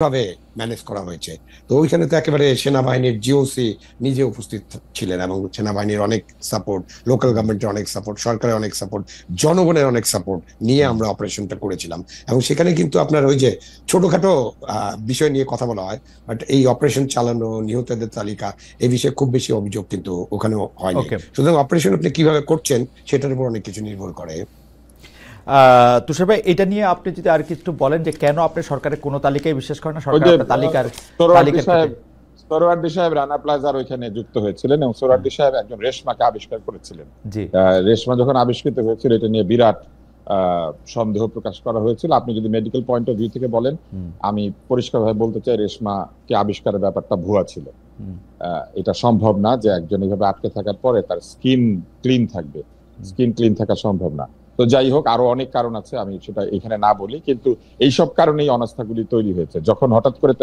ভাবে ম্যানেজ করা হয়েছে। তো ওইখানে তো একেবারে সেনাবাহিনীর জিওসি নিজে উপস্থিত ছিলেন, এবং সেনাবাহিনীর অনেক সাপোর্ট, লোকাল হুম, গভর্নমেন্টের অনেক সাপোর্ট, সরকারের অনেক সাপোর্ট, জনগণের অনেক সাপোর্ট নিয়ে হুম। আমরা অপারেশনটা করেছিলাম। এবং সেখানে কিন্তু আপনার ওই যে ছোটখাটো বিষয় নিয়ে কথা বলা হয়, বাট এই অপারেশন চালানো, নিহতদের তালিকা, এই বিষয়ে খুব বেশি অভিযোগ কিন্তু ওখানেও হয়নি। ওকে। সুতরাং অপারেশন আপনি কিভাবে করছেন সেটার উপর অনেক কিছু নির্ভর করে। তুষার ভাই, এটা নিয়ে আপনি যদি আর কিছু বলেন যে কেন আপনি সরকারের কোনো তালিকায় বিশ্বাস করেন না, ওই সরকার যে আপনার তালিকার সোহরাওয়ার্দী তালিকার ক্ষেত্রে। সাহেব সোহরাওয়ার্দী সাহেব রানা প্লাজার ওইখানে যুক্ত হয়েছিলেন এবং হ্যাঁ, সোহরাওয়ার্দী সাহেব একজন রেশমাকে আবিষ্কার করেছিলেন। জি। রেশমা যখন আবিষ্কৃত হয়েছিল এটা নিয়ে বিরাট সন্দেহ প্রকাশ করা হয়েছিল। আপনি যদি মেডিকেল পয়েন্ট অফ ভিউ থেকে বলেন, হুম, আমি পরিষ্কারভাবে বলতে চাই রেশমাকে আবিষ্কারের ব্যাপারটা ভুয়া ছিল। হুম, এটা সম্ভব না যে একজন এইভাবে আটকে থাকার পরে তার স্কিন ক্লিন থাকবে। হুম। স্কিন ক্লিন থাকা সম্ভব না। তো যাই হোক, আরো অনেক কারণ আছে, আমি সেটা এখানে না বলি, কিন্তু এইসব কারণেই অনাস্থাগুলি তৈরি হয়েছে। যখন হঠাৎ করে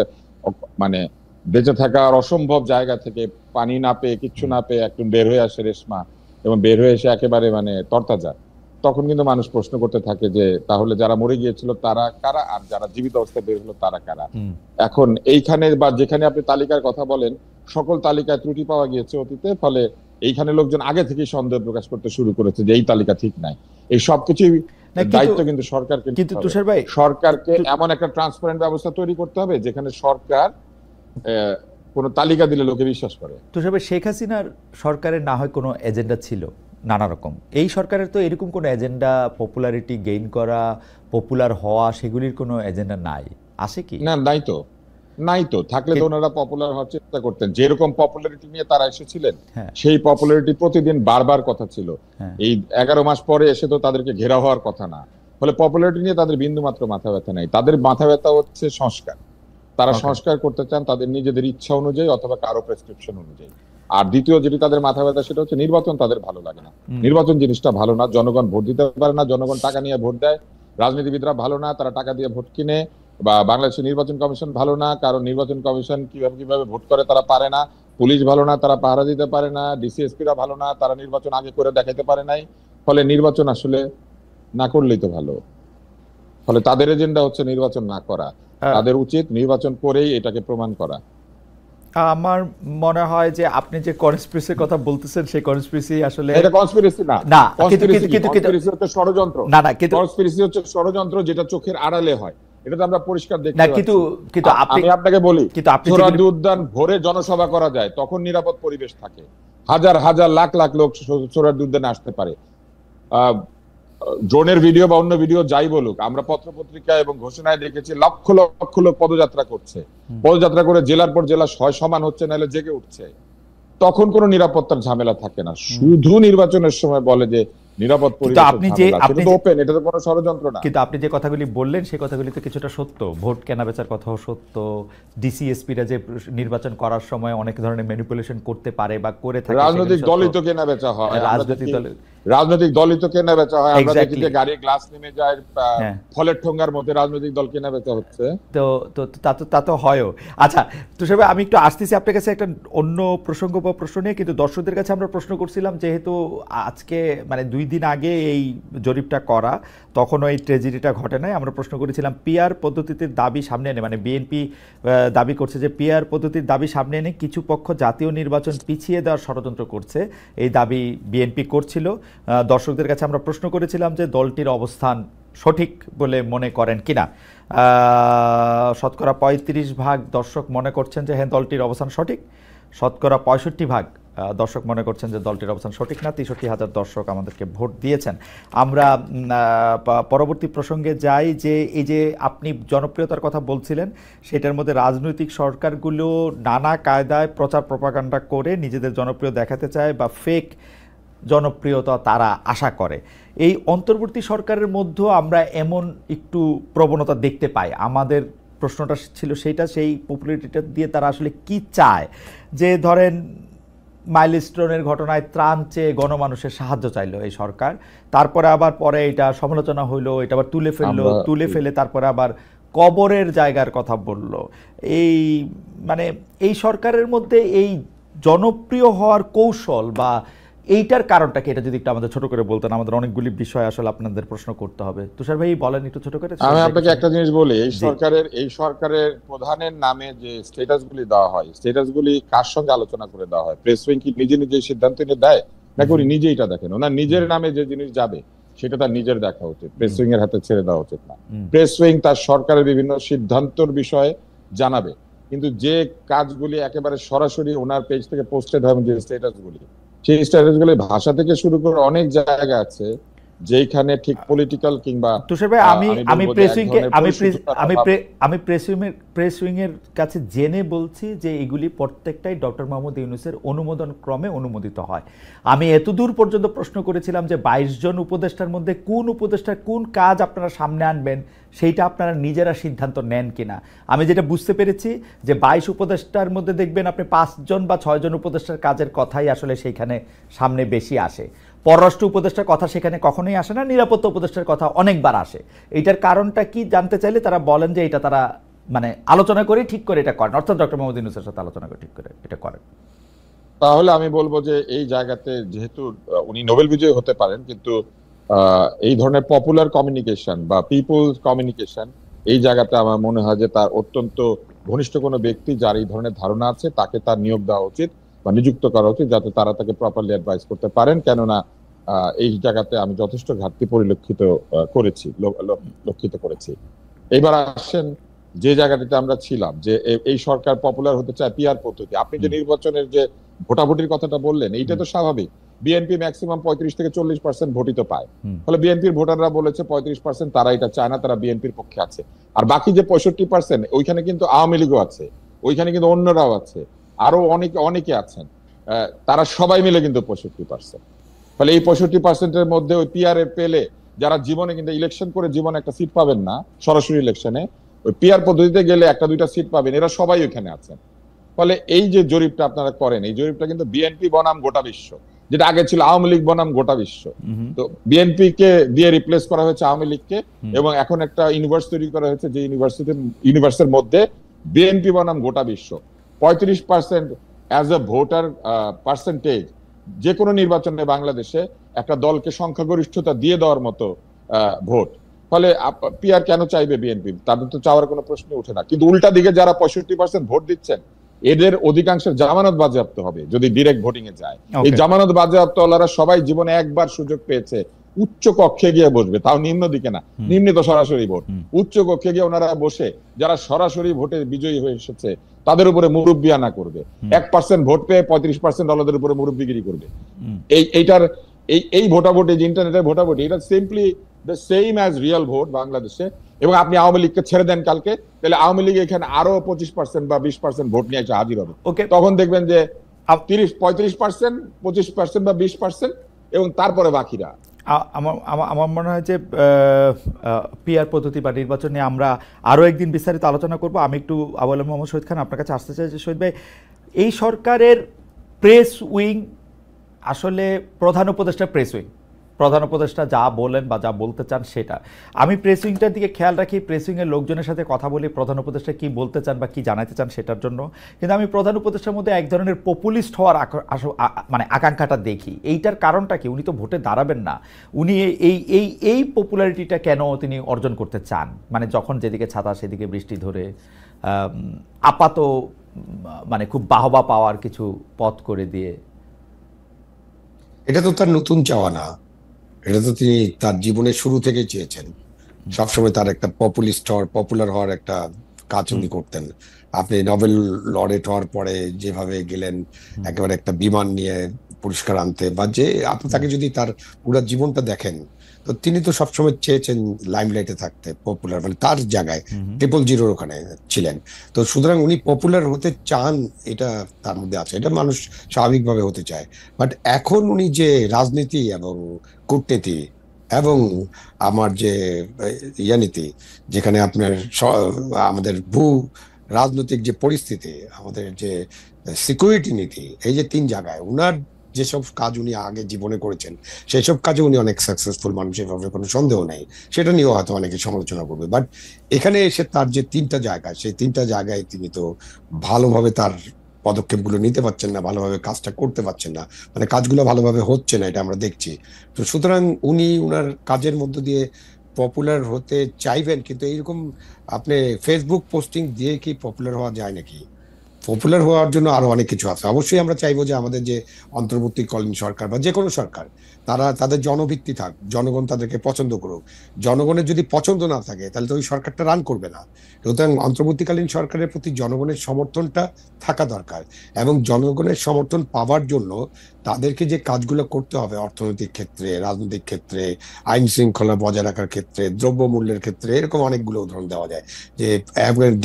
মানে বেঁচে থাকার অসম্ভব জায়গা থেকে পানি না পেয়ে, কিচ্ছু না পেয়ে একদম বের হয়ে আসে রেশমা, এবং বের হয়ে এসে একেবারে মানে তরতাজা, তখন কিন্তু মানুষ প্রশ্ন করতে থাকে যে তাহলে যারা মরে গিয়েছিল তারা কারা, আর যারা জীবিত অবস্থায় বের হলো তারা কারা। হুম। এখন এইখানে বা যেখানে আপনি তালিকার কথা বলেন, সকল তালিকায় ত্রুটি পাওয়া গিয়েছে অতীতে, ফলে এইখানে লোকজন আগে থেকেই সন্দেহ প্রকাশ করতে শুরু করেছে যে এই তালিকা ঠিক নাই। এই সবকিছুই না, দায়িত্ব কিন্তু সরকারকে কিন্তু নিতে হবে। তুষার ভাই, সরকারকে তু- এমন একটা ট্রান্সপারেন্ট ব্যবস্থা তৈরি করতে হবে যেখানে সরকার কোনো তালিকা দিলে লোকে বিশ্বাস করে। তুষার ভাই, শেখ হাসিনার সরকারের না হয় কোনো এজেন্ডা ছিল নানা রকম, এই সরকারের তো এরকম কোনো এজেন্ডা, পপুলারিটি গেইন করা, পপুলার হওয়া, সেগুলির কোনো এজেন্ডা নাই, আছে কি? না, নাই তো। নাই তো, থাকলে তো ওনারা পপুলার হওয়ার চেষ্টা করতেন। যেরকম পপুলারিটি নিয়ে তারা এসেছিলেন, হ্যাঁ, সেই পপুলারিটি প্রতিদিন বারবার কথা ছিল। হ্যাঁ। এই 11 মাস পরে এসে তো তাদেরকে ঘেরা হওয়ার কথা না। ফলে পপুলারিটি নিয়ে তাদের বিন্দু মাত্র মাথা ব্যথা নাই। তাদের মাথা ব্যথা হচ্ছে সংস্কার। তারা ওকে। সংস্কার করতে চান তাদের নিজেদের ইচ্ছা অনুযায়ী অথবা কারো প্রেসক্রিপশন অনুযায়ী। আর দ্বিতীয় যেটি তাদের মাথা ব্যথা, সেটা হচ্ছে নির্বাচন তাদের ভালো লাগে না। হুম। নির্বাচন জিনিসটা ভালো না, জনগণ ভোট দিতে পারে না, জনগণ টাকা নিয়ে ভোট দেয়। রাজনীতিবিদরা ভালো না, তারা টাকা দিয়ে ভোট কিনে। বা বাংলাদেশের নির্বাচন কমিশন ভালো না, কারণ নির্বাচন কমিশন কিভাবে কিভাবে ভোট করে তারা পারে না। পুলিশ ভালো না, তারা পাহারা দিতে পারে না। ডিসিএসপিরা ভালো না, তারা নির্বাচন আগে করে দেখাইতে পারে নাই। ফলে নির্বাচন আসলে না করলেই তো ভালো। ফলে তাদের এজেন্ডা হচ্ছে নির্বাচন না করা। আহ, তাদের উচিত নির্বাচন করেই এটাকে প্রমাণ করা। আমার মনে হয় যে আপনি যে কনস্পিরেসির কথা বলতেছেন, সেই কনস্পিরেসি আসলে এটা কনস্পিরেসি না। না, কিন্তু কনস্পিরেসি কিন্তু কি? কিন্তু কিন্তু কনস্পিরেসি হচ্ছে ষড়যন্ত্র। না, না, কিন্তু কনস্পিরেসি হচ্ছে ষড়যন্ত্র যেটা চোখের আড়ালে হয়। এটা তো আমরা পরিষ্কার না, দেখতে কিন্তু পাচ্ছি। কিন্তু আপনি আমি আপনাকে বলি, কিন্তু আপনি যেগুলি সোহরাওয়ার্দী উদ্যান ভোরে জনসভা করা যায়, তখন নিরাপদ পরিবেশ থাকে। হাজার হাজার লাখ লাখ লোক সোহরাওয়ার্দী উদ্যানে আসতে পারে। আহ ড্রোনের ভিডিও বা অন্য ভিডিও যাই বলুক, আমরা পত্রপত্রিকা এবং ঘোষণায় দেখেছি লক্ষ লক্ষ লোক পদযাত্রা করছে। পদযাত্রা করে জেলার পর জেলা সমান হচ্ছে, নাহলে জেগে উঠছে। তখন কোনো নিরাপত্তার ঝামেলা থাকে না। শুধু নির্বাচনের সময় বলে যে নিরাপদ কিন্তু পরিবেশের আপনি যে ঝামেলা, আপনি সেটা তো যে ওপেন, এটা তো কোনো ষড়যন্ত্র না। কিন্তু আপনি যে কথাগুলি বললেন, সেই কথাগুলি তো কিছুটা সত্য। ভোট কেনা বেচার কথাও সত্য। ডিসিএসপিরা যে নির্বাচন করার সময় অনেক ধরনের ম্যানিপুলেশন করতে পারে বা করে থাকে, সেগুলি রাজনৈতিক সত্য। দলই তো কেনা বেচা হয়, আমরা রাজনৈতিক দেখি। দলের রাজনৈতিক দলই তো কেনা বেচা হয়, আমরা দেখি এক্স্যাক্টলি। যে গাড়ি গ্লাস নেমে যায়, হ্যাঁ। ফলের ঠোঙ্গার মধ্যে রাজনৈতিক দল কেনা বেচা হচ্ছে। তো তো তা তো হয়ও। আচ্ছা, তুষার ভাই, আমি একটু আসতেছি আপনার কাছে একটা অন্য প্রসঙ্গ বা প্রশ্ন নিয়ে। কিন্তু দর্শকদের কাছে আমরা প্রশ্ন করছিলাম, যেহেতু আজকে মানে 2 দিন আগে এই জরিপটা করা, তখনও এই ট্র্যাজেডিটা ঘটে নাই। আমরা প্রশ্ন করেছিলাম পিআর পদ্ধতির দাবি সামনে এনে, মানে বিএনপি দাবি করছে যে পিআর পদ্ধতির দাবি সামনে এনে কিছু পক্ষ জাতীয় নির্বাচন পিছিয়ে দেওয়ার ষড়যন্ত্র করছে, এই দাবি বিএনপি করছিল। দর্শকদের কাছে আমরা প্রশ্ন করেছিলাম যে দলটির অবস্থান সঠিক বলে মনে করেন কিনা। শতকরা 35% দর্শক মনে করছেন যে হ্যাঁ, দলটির অবস্থান সঠিক। শতকরা 65% দর্শক মনে করছেন যে দলটির অবস্থান সঠিক না। 63,000 দর্শক আমাদেরকে ভোট দিয়েছেন। আমরা পরবর্তী প্রসঙ্গে যাই, যে এই যে আপনি জনপ্রিয়তার কথা বলছিলেন, সেটার মধ্যে রাজনৈতিক সরকারগুলো নানা কায়দায় প্রচার প্রপাগান্ডা করে নিজেদের জনপ্রিয় দেখাতে চায় বা ফেক জনপ্রিয়তা তারা আশা করে। এই অন্তর্বর্তী সরকারের মধ্যেও আমরা এমন একটু প্রবণতা দেখতে পাই। আমাদের প্রশ্নটা ছিল সেইটা, সেই পপুলারিটিটা দিয়ে তারা আসলে কি চায়। যে ধরেন মাইলস্টোনের ঘটনায় ত্রাণ চেয়ে গণমানুষের সাহায্য চাইলো এই সরকার, তারপরে আবার পরে এটা সমালোচনা হইলো, এটা আবার তুলে ফেললো, তুলে ফেলে তারপরে আবার কবরের জায়গার কথা বলল। এই মানে এই সরকারের মধ্যে এই জনপ্রিয় হওয়ার কৌশল বা এইটার কারণটা কি, এটা যদি একটু আমাদের ছোট করে বলতেন, আমাদের অনেকগুলি বিষয় আসলে আপনাদের প্রশ্ন করতে হবে। তুষার ভাই বলেন একটু ছোট করে। আমি আপনাকে একটা জিনিস বলি, এই সরকারের প্রধানের নামে যে স্ট্যাটাসগুলি দেওয়া হয়, স্ট্যাটাসগুলি কার সঙ্গে আলোচনা করে দেওয়া হয়? প্রেস উইং কি নিজে নিজে সিদ্ধান্ত নিয়ে দেয়, নাকি উনি নিজেই এটা দেখেন? ওনার নিজের নামে যে জিনিস যাবে সেটা তার নিজের দেখা উচিত, প্রেস উইং এর হাতে ছেড়ে দেওয়া উচিত না। প্রেস উইং তার সরকারের বিভিন্ন সিদ্ধান্তর বিষয়ে জানাবে, কিন্তু যে কাজগুলি একেবারে সরাসরি ওনার পেজ থেকে পোস্টেড হয়, যে স্ট্যাটাসগুলি, সেই স্ট্যাটাসগুলি ভাষা থেকে শুরু করে অনেক জায়গা আছে যেখানে ঠিক পলিটিক্যাল কিংবা তুষার ভাই, আমি প্রেস উইং এর কাছে জেনে বলছি যে এগুলি প্রত্যেকটাই ডক্টর মোহাম্মদ ইউনূসের অনুমোদন ক্রমে অনুমোদিত হয়। আমি এতদূর পর্যন্ত প্রশ্ন করেছিলাম যে 22 জন উপদেষ্টার মধ্যে কোন উপদেষ্টার কোন কাজ আপনারা সামনে আনবেন সেইটা আপনারা নিজেরা সিদ্ধান্ত নেন কিনা। আমি যেটা বুঝতে পেরেছি যে 22 উপদেষ্টার মধ্যে দেখবেন আপনি 5 জন বা 6 জন উপদেষ্টার কাজের কথাই আসলে সেইখানে সামনে বেশি আসে। পররাষ্ট্র উপদেষ্টার কথা সেখানে কখনোই আসে না, নিরাপত্তা উপদেষ্টার কথা অনেকবার আসে। এইটার কারণটা কি জানতে চাইলে তারা বলেন যে এটা তারা মানে আলোচনা করে ঠিক করে এটা করেন, অর্থাৎ ডক্টর মোহাম্মদ ইউনূসের সাথে আলোচনা করে ঠিক করে এটা করেন। তাহলে আমি বলবো যে এই জায়গাতে যেহেতু উনি নোবেল বিজয়ী হতে পারেন, কিন্তু এই ধরনের পপুলার কমিউনিকেশন বা পিপলস কমিউনিকেশন, এই জায়গাতে আমার মনে হয় যে তার অত্যন্ত ঘনিষ্ঠ কোনো ব্যক্তি যার এই ধরনের ধারণা আছে তাকে তার নিয়োগ দেওয়া উচিত বা নিযুক্ত করা উচিত, যাতে তারা তাকে প্রপারলি অ্যাডভাইস করতে পারেন। কেননা এই জায়গাতে আমি যথেষ্ট ঘাটতি পরিলক্ষিত করেছি। এবার আসেন যে জায়গাটিতে আমরা ছিলাম, যে এই সরকার পপুলার হতে চায় পিআর পদ্ধতি। আপনি যে নির্বাচনের যে ভোটাভুটির কথাটা বললেন, এইটা তো স্বাভাবিক। বিএনপি ম্যাক্সিমাম 35 থেকে 40% ভোটই তো পায়। ফলে বিএনপির ভোটাররা বলেছে 35% তারা এটা চায় না, তারা বিএনপির পক্ষে আছে। আর বাকি যে 65%, ওইখানে কিন্তু আওয়ামী লীগও আছে, ওইখানে কিন্তু অন্যরাও আছে, আরো অনেকে আছেন, তারা সবাই মিলে কিন্তু 65%। ফলে এই 65%-এর মধ্যে ওই পিআর এর পেলে যারা জীবনে কিন্তু ইলেকশন করে জীবনে একটা সিট পাবেন না, সরাসরি ইলেকশনে ওই পিআর পদ্ধতিতে গেলে একটা দুইটা সিট পাবেন, এরা সবাই ওইখানে আছেন। ফলে এই যে জরিপটা আপনারা করেন, এই জরিপটা কিন্তু বিএনপি বনাম গোটা বিশ্ব, যেটা আগে ছিল আওয়ামী লীগ বনাম গোটা বিশ্ব। তো বিএনপি কে দিয়ে রিপ্লেস করা হয়েছে আওয়ামী লীগকে, এবং এখন একটা ইউনিভার্স তৈরি করা হয়েছে যে ইউনিভার্সের মধ্যে বিএনপি বনাম গোটা বিশ্ব। 35% অ্যাজ এ ভোটার পার্সেন্টেজ যে কোনো নির্বাচনে বাংলাদেশে একটা দলকে সংখ্যাগরিষ্ঠতা দিয়ে দেওয়ার মতো ভোট। ফলে পিআর কেন চাইবে বিএনপি? তাদের তো চাওয়ার কোনো প্রশ্ন ওঠে না। কিন্তু উল্টা দিকে যারা 65% ভোট দিচ্ছেন, এদের অধিকাংশের জামানত বাজেয়াপ্ত হবে যদি ডিরেক্ট ভোটিং এ যায়। এই জামানত বাজেয়াপ্তওয়ালারা সবাই জীবনে একবার সুযোগ পেয়েছে উচ্চ কক্ষে গিয়ে বসবে, তাও নিম্ন দিকে না, নিম্নে তো সরাসরি ভোট। উচ্চ কক্ষে গিয়ে ওনারা বসে যারা সরাসরি ভোটে বিজয়ী হয়ে এসেছে তাদের উপরে মুরব্বিয়ানা করবে। 1% ভোট পেয়ে 35% দলদের উপরে মুরব্বিগিরি করবে। এই ভোটাভুটি, ইন্টারনেটের ভোটাভুটি, এটা simply the same as real vote বাংলাদেশে। এবং আপনি আওয়ামী লীগকে ছেড়ে দেন কালকে, তাহলে আওয়ামী লীগ এখানে আরো 25% বা 20% ভোট নিয়ে এসে হাজির হবে। তখন দেখবেন যে 35%, 25% বা 20%, এবং তারপরে বাকিরা। আমার মনে হয় যে পিআর পদ্ধতি বা নির্বাচন নিয়ে আমরা আরও একদিন বিস্তারিত আলোচনা করব। আমি একটু আবুল আলম মোহাম্মদ শহীদ খান আপনার কাছে আসতে চাই যে, শহীদ ভাই, এই সরকারের প্রেস উইং আসলে প্রধান উপদেষ্টা প্রেস উইং, প্রধান উপদেষ্টা যা বলেন বা যা বলতে চান সেটা। আমি প্রেস উইংটার দিকে খেয়াল রাখি, প্রেস উইংয়ের লোকজনের সাথে কথা বলি প্রধান উপদেষ্টা কি বলতে চান বা কি জানাতে চান সেটার জন্য। কিন্তু আমি প্রধান উপদেষ্টার মধ্যে এক ধরনের পপুলিস্ট হওয়ার মানে আকাঙ্ক্ষাটা দেখি। এইটার কারণটা কি? উনি তো ভোটে দাঁড়াবেন না, উনি এই পপুলারিটিটা কেন তিনি অর্জন করতে চান? মানে যখন যেদিকে ছাতা সেদিকে বৃষ্টি ধরে আপাত মানে খুব বাহবা পাওয়ার কিছু পথ করে দিয়ে। এটা তো তার নতুন চাওয়া না, এটা তো তিনি তার জীবনের শুরু থেকে চেয়েছেন। সবসময় তার একটা পপুলার হওয়ার একটা কাজ উনি করতেন। আপনি নোবেল লরেট হওয়ার পরে যেভাবে গেলেন একেবারে একটা বিমান নিয়ে পুরস্কার আনতে, বা যে আপনি তাকে যদি তার পুরো জীবনটা দেখেন, তো তিনি তো সবসময় চেয়েছেন লাইমলাইটে থাকতে, পপুলার, মানে তার জায়গায় 000 ওখানে ছিলেন। তো সুতরাং উনি পপুলার হতে চান, এটা তার মধ্যে আছে, এটা মানুষ স্বাভাবিকভাবে হতে চায়। বাট এখন উনি যে রাজনীতি এবং কূটনীতি এবং আমার যে নীতি, যেখানে আপনার আমাদের ভূ রাজনৈতিক যে পরিস্থিতি, আমাদের যে সিকিউরিটি নীতি, এই যে 3 জায়গায় উনার যেসব কাজ উনি আগে জীবনে করেছেন, সেই সব কাজে উনি অনেক সাকসেসফুল, মানুষের ব্যাপারে কোনো সন্দেহ নেই, সেটা নিয়েও হয়তো অনেকে সমালোচনা করবে। বাট এখানে এসে তার যে 3টা জায়গা, সেই 3টা জায়গায় তিনি তো ভালোভাবে তার পদক্ষেপগুলো নিতে পারছেন না, ভালোভাবে কাজটা করতে পারছেন না, মানে কাজগুলো ভালোভাবে হচ্ছে না, এটা আমরা দেখছি। তো সুতরাং উনি উনার কাজের মধ্য দিয়ে পপুলার হতে চাইবেন, কিন্তু এইরকম আপনি ফেসবুক পোস্টিং দিয়ে কি পপুলার হওয়া যায় নাকি? পপুলার হওয়ার জন্য আরো অনেক কিছু আছে। অবশ্যই আমরা চাইবো যে আমাদের যে অন্তর্বর্তীকালীন সরকার বা যে কোনো সরকার, তারা তাদের জনভিত্তি থাক, জনগণ তাদেরকে পছন্দ করুক। জনগণের যদি পছন্দ না থাকে তাহলে তো ওই সরকারটা রান করবে না। সুতরাং অন্তর্বর্তীকালীন সরকারের প্রতি জনগণের সমর্থনটা থাকা দরকার, এবং জনগণের সমর্থন পাওয়ার জন্য তাদেরকে যে কাজগুলো করতে হবে অর্থনৈতিক ক্ষেত্রে, রাজনৈতিক ক্ষেত্রে, আইন শৃঙ্খলা বজায় রাখার ক্ষেত্রে, দ্রব্যমূল্যের ক্ষেত্রে, এরকম অনেকগুলো উদাহরণ দেওয়া যায় যে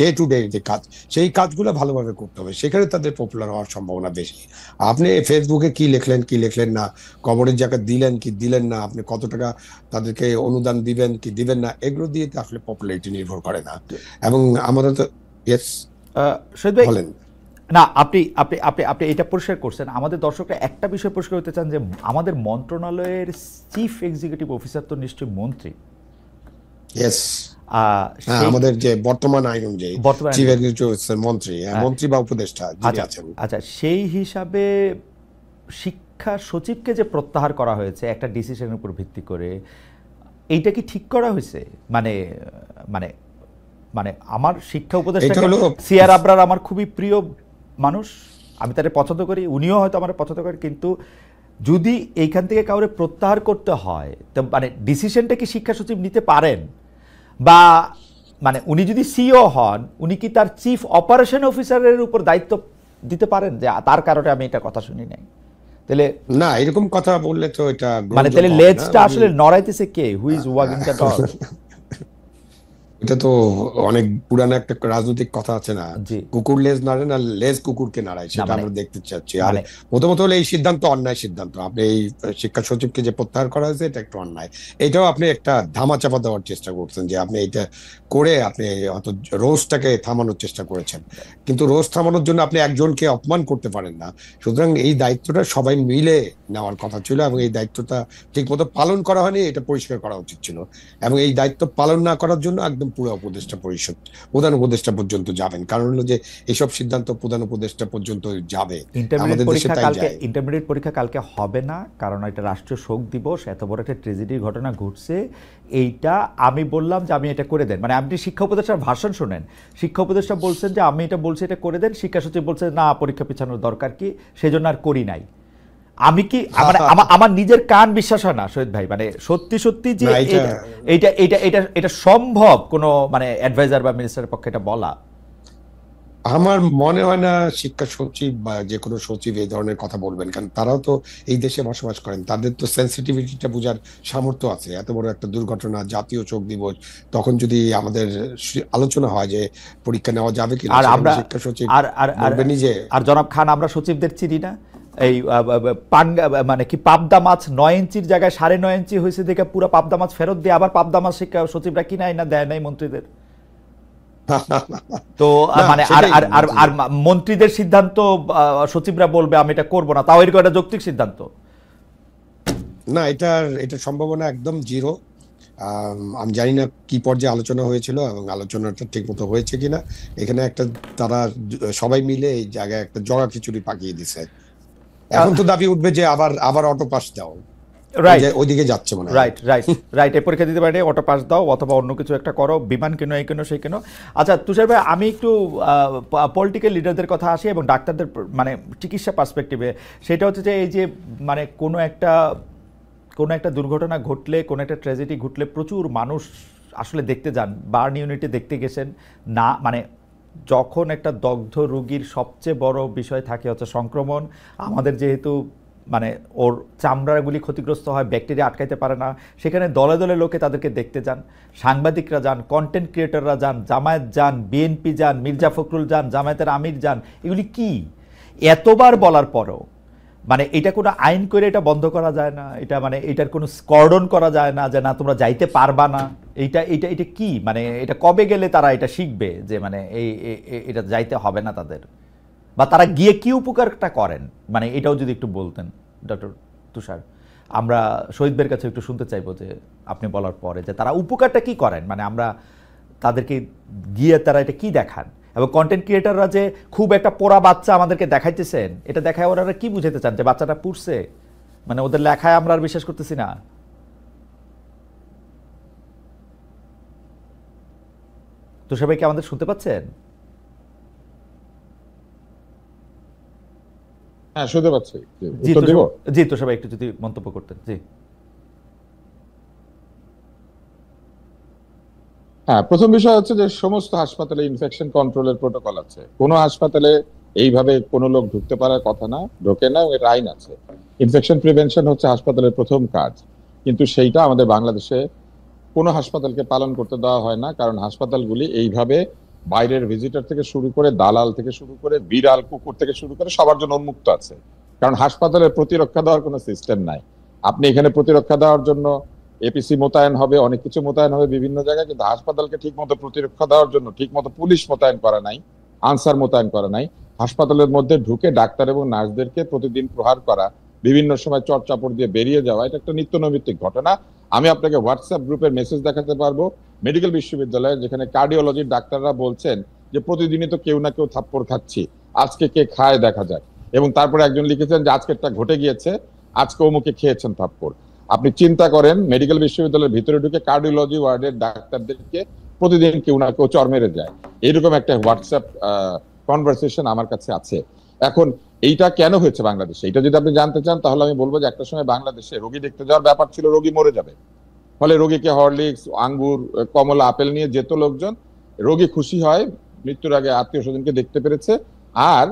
ডে টু ডে যে কাজ, সেই কাজগুলো ভালোভাবে করতে হবে, সেখানে তাদের পপুলার হওয়ার সম্ভাবনা বেশি। আপনি ফেসবুকে কি লিখলেন কি লিখলেন না, কবরের জায়গা দিলেন কি দিলেন না, আপনি কত টাকা তাদেরকে অনুদান দিবেন কি দিবেন না, এগুলো দিয়ে তো আসলে পপুলারিটি নির্ভর করে না। এবং আমাদের তো ইয়েস শহীদ ভাই, বলেন। না আপনি আপনি আপনি আপনি এটা পরিষ্কার করছেন। আমাদের দর্শকরা একটা বিষয় পরিষ্কার করতে চান যে আমাদের মন্ত্রণালয়ের চিফ এক্সিকিউটিভ অফিসার তো নিশ্চয়ই মন্ত্রী। ইয়েস, আমাদের যে বর্তমান আইন অনুযায়ী চিফ এক্সিকিউটিভ অফিসার মন্ত্রী, মন্ত্রী বা উপদেষ্টা যিনি আছেন। আচ্ছা, সেই হিসাবে শিক্ষা সচিবকে যে প্রত্যাহার করা হয়েছে একটা ডিসিশনের উপর ভিত্তি করে, এইটা কি ঠিক করা হয়েছে? মানে মানে মানে আমার শিক্ষা উপদেষ্টা সিআর আবরার আমার খুবই প্রিয় মানুষ, আমি তাকে পছন্দ করি, উনিও হয়তো আমার পছন্দ করেন, কিন্তু যদি এইখান থেকে কাউরে প্রত্যাহার করতে হয় তো মানে ডিসিশনটা কি শিক্ষা সচিব নিতে পারেন? বা মানে উনি যদি সিইও হন, উনি কি তার চিফ অপারেশন অফিসারের উপর দায়িত্ব দিতে পারেন যে তার কারণে আমি এটা কথা শুনি নাই? তাহলে না, এরকম কথা বললে তো এটা মানে তাহলে লেজটা আসলে নড়াইতেছে কে? Who is wagging the dog? এটা তো অনেক পুরানো একটা রাজনৈতিক কথা আছে না, কুকুর লেজ নাড়ে না, লেজ কুকুরকে নাড়ায়, সেটা আমরা দেখতে চাচ্ছি। আর প্রথমত হলে এই সিদ্ধান্ত অন্যায় সিদ্ধান্ত, আপনি এই শিক্ষা সচিবকে যে প্রত্যাহার করা হয়েছে এটা একটু অন্যায়। এটাও আপনি একটা ধামাচাপা দেওয়ার চেষ্টা করছেন, যে আপনি এটা করে আপনি হয়তো রোজটাকে থামানোর চেষ্টা করেছেন, কিন্তু রোজ থামানোর জন্য আপনি একজনকে অপমান করতে পারেন না। সুতরাং এই দায়িত্বটা সবাই মিলে নেওয়ার কথা ছিল, এবং এই দায়িত্বটা ঠিক মতো পালন করা হয়নি, এটা পরিষ্কার করা উচিত ছিল। এবং এই দায়িত্ব পালন না করার জন্য একদম পুরো উপদেষ্টা পরিষদ, প্রধান উপদেষ্টা পর্যন্ত যাবেন, কারণ হলো যে এইসব সিদ্ধান্ত প্রধান উপদেষ্টা পর্যন্ত যাবে। আমাদের দেশে তাই যায়। ইন্টারমিডিয়েট পরীক্ষা কালকে হবে না, কারণ এটা রাষ্ট্রীয় শোক দিবস, এত বড় একটা ট্রেজেডির ঘটনা ঘটছে। এইটা আমি বললাম যে আমি এটা করে দেন, মানে আপনি শিক্ষা উপদেষ্টার ভাষণ শোনেন, শিক্ষা উপদেষ্টা বলছেন যে আমি এটা বলছি এটা করে দেন, শিক্ষা সচিব বলছে না পরীক্ষা পিছানোর দরকার কি, সেজন্য আর করি নাই। আমি কি আমার নিজের কান বিশ্বাস হয় না শহীদ ভাই, মানে সত্যি সত্যি যে এইটা এইটা এটা এটা সম্ভব কোনো মানে অ্যাডভাইজার বা মিনিস্টারের পক্ষে এটা বলা? আমার মনে হয় না শিক্ষা সচিব বা যে কোনো সচিব এই ধরনের কথা বলবেন, কারণ তারাও তো এই দেশে বসবাস করেন, তাদের তো সেন্সিটিভিটিটা বোঝার সামর্থ্য আছে। এত বড় একটা দুর্ঘটনা, জাতীয় শোক দিবস, তখন যদি আমাদের আলোচনা হয় যে পরীক্ষা নেওয়া যাবে কিনা, আর আমরা শিক্ষা সচিব নিজে আর জনাব খান আমরা সচিবদের চিনি না। এই মানে কি পাবদা মাছ 9 ইঞ্চির জায়গায় 9.5 ইঞ্চি হয়েছে দেখে পুরো পাবদা মাছ ফেরত দিয়ে আবার পাবদা মাছ শিক্ষা সচিবরা কিনাই না দেয় নাই মন্ত্রীদের। তো মানে আর মন্ত্রীদের সিদ্ধান্ত সচিবরা বলবে আমি এটা করবো না, তাও এরকম একটা যৌক্তিক সিদ্ধান্ত না, এটা সম্ভাবনা একদম জিরো। আমি জানি না কি পর্যায়ে আলোচনা হয়েছিল এবং আলোচনাটা ঠিক মতো হয়েছে কিনা। এখানে একটা তারা সবাই মিলে এই জায়গায় একটা জগা খিচুড়ি পাকিয়ে দিছে। এখন তো দাবি উঠবে যে আবার অটো পাস দাও, ওইদিকে যাচ্ছে মনে হয়। রাইট এই পরীক্ষা দিতে পারে অটো পাস দাও, অথবা অন্য কিছু একটা করো, বিমান কেন এই কেন সেই কেন। আচ্ছা তুষার ভাই, আমি একটু পলিটিক্যাল লিডারদের কথা আসি এবং ডাক্তারদের মানে চিকিৎসা পার্সপেক্টিভে। সেটা হচ্ছে যে এই যে মানে কোনো একটা দুর্ঘটনা ঘটলে, কোনো একটা ট্র্যাজেডি ঘটলে প্রচুর মানুষ আসলে দেখতে যান, বার্ন ইউনিটে দেখতে গেছেন না, মানে যখন একটা দগ্ধ রোগীর সবচেয়ে বড় বিষয় থাকে হচ্ছে সংক্রমণ। আমাদের যেহেতু মানে ওর চামড়াগুলি ক্ষতিগ্রস্ত হয়, ব্যাকটেরিয়া আটকাইতে পারে না, সেখানে দলে দলে লোকে তাদেরকে দেখতে যান, সাংবাদিকরা যান, কন্টেন্ট ক্রিয়েটররা যান, জামায়াত যান, বিএনপি যান, মির্জা ফখরুল যান, জামায়াতের আমির যান। এগুলি কি এতবার বলার পরও মানে এটা কোনো আইন করে এটা বন্ধ করা যায় না? এটা মানে এটার কোনো স্কর্ডন করা যায় না যে না তোমরা যাইতে পারবা না? এটা কি মানে এটা কবে গেলে তারা এটা শিখবে যে মানে এটা যাইতে হবে না তাদের, বা তারা গিয়ে কি উপকারটা করেন, মানে এটাও যদি একটু বলতেন ডক্টর তুষার। আমরা শহীদদের কাছে একটু শুনতে চাইবো যে আপনি বলার পরে যে তারা উপকারটা কি করেন, মানে আমরা তাদেরকে গিয়ে তারা এটা কি দেখান, এবং কন্টেন্ট ক্রিয়েটাররা যে খুব একটা পোড়া বাচ্চা আমাদেরকে দেখাইতেছেন, এটা দেখায় ওরা কি বুঝাতে চান যে বাচ্চাটা পুড়ছে, মানে ওদের লেখায় আমরা আর বিশ্বাস করতেছি না। তো সবাই কি আমাদের শুনতে পাচ্ছেন? হ্যাঁ, শুনতে পাচ্ছি। জি উত্তর দিব? জি, তো সবাই একটু যদি মন্তব্য করতেন। জি। হ্যাঁ, প্রথম বিষয় হচ্ছে যে সমস্ত হাসপাতালে ইনফেকশন কন্ট্রোলের প্রোটোকল আছে। কোনো হাসপাতালে এইভাবে কোনো লোক ঢুকতে পারার কথা না, ঢোকে না, এর আইন আছে। ইনফেকশন প্রিভেনশন হচ্ছে হাসপাতালের প্রথম কাজ, কিন্তু সেইটা আমাদের বাংলাদেশে কোনো হাসপাতালকে পালন করতে দেওয়া হয় না, কারণ হাসপাতালগুলি এইভাবে বাইরের ভিজিটর থেকে শুরু করে, দালাল থেকে শুরু করে, বিড়াল কুকুর থেকে শুরু করে সবার জন্য উন্মুক্ত আছে। কারণ হাসপাতালের প্রতিরক্ষা দেওয়ার কোনো সিস্টেম নাই। আপনি এখানে প্রতিরক্ষা দেওয়ার জন্য এপিসি মোতায়েন হবে, অনেক কিছু মোতায়েন হবে বিভিন্ন জায়গায়, কিন্তু হাসপাতালকে ঠিক মতো প্রতিরক্ষা দেওয়ার জন্য ঠিক মতো পুলিশ মোতায়েন করা নাই, আনসার মোতায়েন করা নাই। হাসপাতালের মধ্যে ঢুকে ডাক্তার এবং নার্সদেরকে প্রতিদিন প্রহার করা, বিভিন্ন সময় চড়চাপড় দিয়ে বেরিয়ে যাওয়া, এটা একটা নিত্য নৈমিত্তিক ঘটনা। আমি আপনাকে হোয়াটসঅ্যাপ গ্রুপের মেসেজ দেখাতে পারবো মেডিকেল বিশ্ববিদ্যালয়ে, যেখানে কার্ডিওলজির ডাক্তাররা বলছেন যে প্রতিদিনই তো কেউ না কেউ থাপ্পড় খাচ্ছি, আজকে কে খায় দেখা যায়। এবং তারপরে একজন লিখেছেন যে আজকেরটা ঘটে গিয়েছে, আজকে অমুকে খেয়েছেন থাপ্পড়। আপনি চিন্তা করেন মেডিকেল বিশ্ববিদ্যালয়ের ভিতরে ঢুকে কার্ডিওলজি ওয়ার্ডের ডাক্তারদেরকে প্রতিদিন কেউ না কেউ চর মেরে যায়। এরকম একটা হোয়াটসঅ্যাপ কনভারসেশন আমার কাছে আছে। এখন এইটা কেন হয়েছে বাংলাদেশে, এটা যদি আপনি জানতে চান তাহলে আমি বলবো যে একটা সময় বাংলাদেশে রোগী দেখতে যাওয়ার ব্যাপার ছিল, রোগী মরে যাবে, ফলে রোগীকে হরলিক্স, আঙ্গুর, কমলা, আপেল নিয়ে যেত লোকজন। রোগী খুশি হয় মৃত্যুর আগে আত্মীয় স্বজনকে দেখতে পেরেছে, আর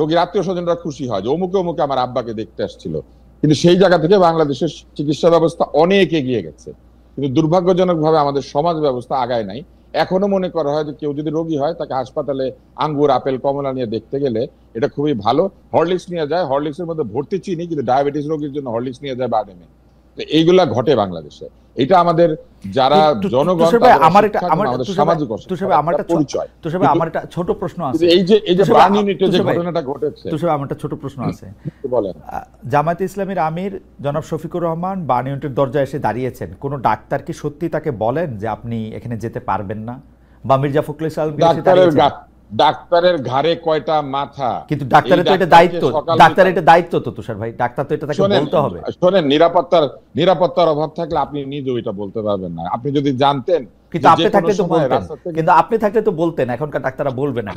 রোগীর আত্মীয় স্বজনরা খুশি হয় যে অমুকে অমুকে আমার আব্বাকে দেখতে আসছিল। কিন্তু সেই জায়গা থেকে বাংলাদেশের চিকিৎসা ব্যবস্থা অনেক এগিয়ে গেছে, কিন্তু দুর্ভাগ্যজনক ভাবে আমাদের সমাজ ব্যবস্থা আগায় নাই। এখনো মনে করা হয় যে কেউ যদি রোগী হয় তাকে হাসপাতালে আঙ্গুর, আপেল, কমলা নিয়ে দেখতে গেলে এটা খুবই ভালো। হরলিক্স নিয়ে যায়, হরলিক্স এর মধ্যে ভর্তি চিনি, কিন্তু ডায়াবেটিস রোগীর জন্য হরলিক্স নিয়ে যায় বাদামে। তো এইগুলা ঘটে বাংলাদেশে। এটা আমাদের যারা জনগণ, আমার একটা ছোট প্রশ্ন আছে, এই যে বার্ন ইউনিটে যে ঘটনাটা ঘটেছে, আমার একটা ছোট প্রশ্ন আছে। বলেন। জামায়াতে ইসলামীর আমির জনাব শফিকুর রহমান বার্ন ইউনিটের দরজায় এসে দাঁড়িয়েছেন, কোন ডাক্তার কি সত্যি তাকে বলেন যে আপনি এখানে যেতে পারবেন না? বা মির্জা ফখরুল ইসলাম ডাক্তারের ঘাড়ে কয়টা মাথা? কিন্তু ডাক্তারের তো এটা দায়িত্ব, ডাক্তারের এটা দায়িত্ব তো তুষার ভাই, ডাক্তার তো এটা তাকে বলতে হবে। শোনেন, নিরাপত্তার অভাব থাকলে আপনি নিজেও এটা বলতে পারবেন না। আপনি যদি জানতেন, কিন্তু আপনি থাকলে তো বলতেন, কিন্তু আপনি থাকলে তো বলতেন, এখনকার ডাক্তাররা বলবে না।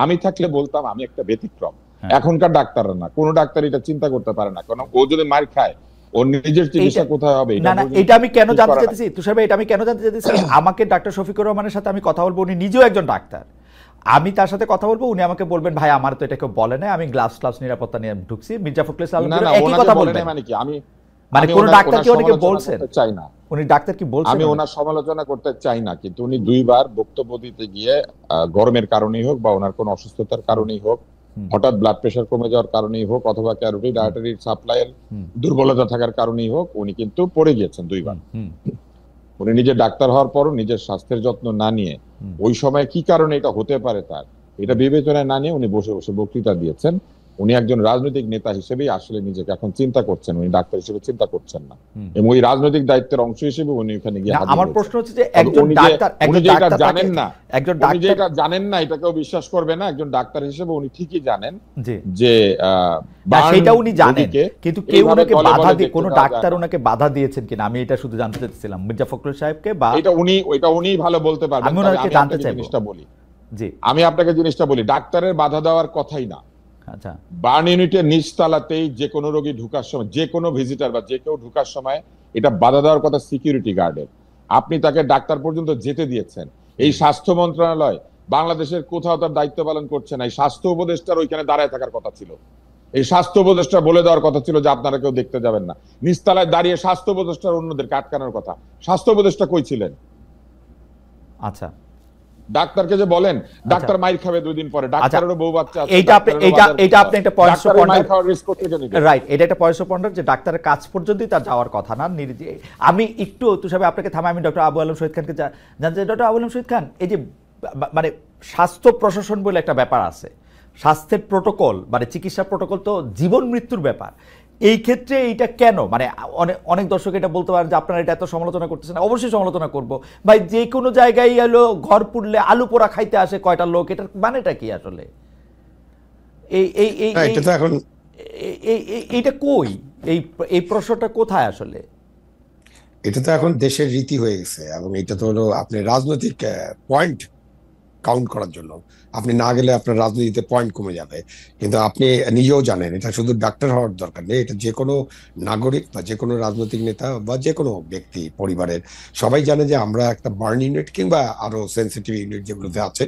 আমি থাকলে বলতাম, আমি একটা ব্যতিক্রম। এখনকার ডাক্তাররা না, কোন ডাক্তার এটা চিন্তা করতে পারে না, কারণ ও যদি মার খায় ওর নিজের চিকিৎসা কোথায় হবে? না না, এটা আমি কেন জানতে চাইতেছি তুষার ভাই, এটা আমি কেন জানতে চাইতেছি, আমাকে ডাক্তার শফিকুর রহমানের সাথে আমি কথা বলবো, উনি নিজেও একজন ডাক্তার, আমি তার সাথে কথা বলবো, উনি আমাকে বলবেন ভাই আমার তো এটা কেউ বলে না, আমি গ্লাস নিরাপত্তা নিয়ে ঢুকছি। মির্জা ফখরুল ইসলাম একই কথা বলবেন, মানে কোন ডাক্তার কি ওনাকে বলছেন? চাই না, উনি ডাক্তার কি বলছেন? আমি ওনার সমালোচনা করতে চাই না, কিন্তু উনি দুইবার বক্তব্য দিতে গিয়ে গরমের কারণেই হোক বা ওনার কোন অসুস্থতার কারণেই হোক, হঠাৎ ব্লাড প্রেশার কমে যাওয়ার কারণেই হোক, অথবা ক্যারোটিড আর্টারির সাপ্লাইয়ের দুর্বলতা থাকার কারণেই হোক, উনি কিন্তু পড়ে গিয়েছেন দুইবার। উনি নিজে ডাক্তার হওয়ার পরও নিজের স্বাস্থ্যের যত্ন না নিয়ে, ওই সময় কি কারণে এটা হতে পারে তার এটা বিবেচনায় না নিয়ে উনি বসে বসে বক্তৃতা দিয়েছেন। উনি একজন রাজনৈতিক নেতা হিসেবেই আসলে নিজেকে এখন চিন্তা করছেন, উনি ডাক্তার হিসেবে চিন্তা করছেন না, এবং ওই রাজনৈতিক দায়িত্বের অংশ হিসেবে উনি ওখানে গিয়ে হাজির হয়েছেন। আমার প্রশ্ন হচ্ছে যে একজন ডাক্তার, উনি যেটা জানেন না, উনি যেটা জানেন না এটাকেও বিশ্বাস করবে না। একজন ডাক্তার হিসেবে উনি ঠিকই জানেন যে সেটা উনি জানেন, কিন্তু কেউ ওনাকে বাধা দিয়ে, কোন ডাক্তার ওনাকে বাধা দিয়েছেন কিনা আমি এটা শুধু জানতে চাইছিলাম মির্জা ফখরুল সাহেবকে। বা এটা উনি ভালো বলতে পারবেন। আমি ওনাকে জানতে চাই জিনিসটা বলি, জি আমি আপনাকে জিনিসটা বলি, ডাক্তারের বাধা দেওয়ার কথাই না। আচ্ছা, বার্ন ইউনিটের নিচতলাতেই যে কোনো রোগী ঢুকার সময়, যে কোনো ভিজিটার বা যে কেউ ঢুকার সময় এটা বাধা দেওয়ার কথা সিকিউরিটি গার্ডের। আপনি তাকে ডাক্তার পর্যন্ত যেতে দিয়েছেন। এই স্বাস্থ্য মন্ত্রণালয় বাংলাদেশের কোথাও তার দায়িত্ব পালন করছে না। এই স্বাস্থ্য উপদেষ্টার ওইখানে দাঁড়ায় থাকার কথা ছিল। এই স্বাস্থ্য উপদেষ্টা বলে দেওয়ার কথা ছিল যে আপনারা কেউ দেখতে যাবেন না। নিচতলায় দাঁড়িয়ে স্বাস্থ্য উপদেষ্টার অন্যদেরকে আটকানোর কথা। স্বাস্থ্য উপদেষ্টা কই ছিলেন? আচ্ছা, ডাক্তারকে যে বলেন ডাক্তার মাইর খাবে 2 দিন পরে, ডাক্তারেরও বউ বাচ্চা আছে, এটা আপনি একটা পয়েন্ট অফ পয়েন্ট, রাইট, এটা একটা পয়েন্ট অফ পয়েন্ট যে ডাক্তারের কাজ পর্যন্তই তার যাওয়ার কথা না। আমি একটু তুষার আপনাকে থামাই, আমি ডক্টর আবু আলম শহীদ খানকে জানতে চাই। ডক্টর আবু আলম শহীদ খান, এই যে মানে স্বাস্থ্য প্রশাসন বলে একটা ব্যাপার আছে, স্বাস্থ্যের প্রোটোকল মানে চিকিৎসা প্রোটোকল তো জীবন মৃত্যুর ব্যাপার। এই ক্ষেত্রে এইটা কেন, মানে অনেক অনেক দর্শক এটা বলতে পারেন যে আপনারা এটা এত সমালোচনা করতেছেন, অবশ্যই সমালোচনা করব ভাই, যে কোনো জায়গায় এলো ঘর পুড়লে আলু পোড়া খাইতে আসে কয়টা লোক, এটার মানেটা কি আসলে? এই এই এই এটা তো এখন এইটা কই, এই এই প্রশ্নটা কোথায় আসলে? এটা তো এখন দেশের রীতি হয়ে গেছে, এবং এটা তো হলো আপনি রাজনৈতিক পয়েন্ট কাউন্ট করার জন্য। আপনি না গেলে আপনার রাজনীতিতে পয়েন্ট কমে যাবে। কিন্তু আপনি নিজেও জানেন এটা শুধু ডাক্তার হওয়ার দরকার নেই, এটা যে কোনো নাগরিক বা যে কোনো রাজনৈতিক নেতা বা যে কোনো ব্যক্তি পরিবারের সবাই জানে যে আমরা একটা বার্ন ইউনিট কিংবা আরো সেন্সিটিভ ইউনিট যেগুলোতে আছে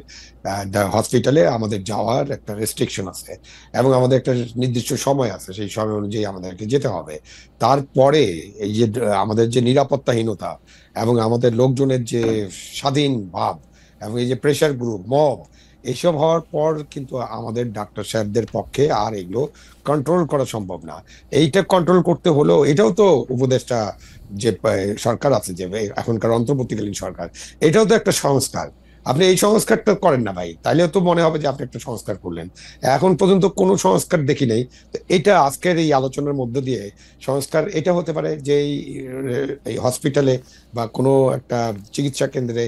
হসপিটালে আমাদের যাওয়ার একটা রেস্ট্রিকশন আছে, এবং আমাদের একটা নির্দিষ্ট সময় আছে, সেই সময় অনুযায়ী আমাদেরকে যেতে হবে। তারপরে এই যে আমাদের যে নিরাপত্তাহীনতা এবং আমাদের লোকজনের যে স্বাধীন ভাব এবং এই যে প্রেশার গ্রুপ মব এইসব হওয়ার পর কিন্তু আমাদের ডাক্তার সাহেবদের পক্ষে আর এগুলো কন্ট্রোল করা সম্ভব না। এইটা কন্ট্রোল করতে হলেও এটাও তো উপদেষ্টা যে সরকার আছে, যে এখনকার অন্তর্বর্তীকালীন সরকার, এটাও তো একটা সংস্কার। আপনি এই সংস্কারটা করেন না ভাই, তাইলেও তো মনে হবে যে আপনি একটা সংস্কার করলেন। এখন পর্যন্ত কোনো সংস্কার দেখি নাই। তো এটা আজকের এই আলোচনার মধ্য দিয়ে সংস্কার এটা হতে পারে যে এই হসপিটালে বা কোনো একটা চিকিৎসা কেন্দ্রে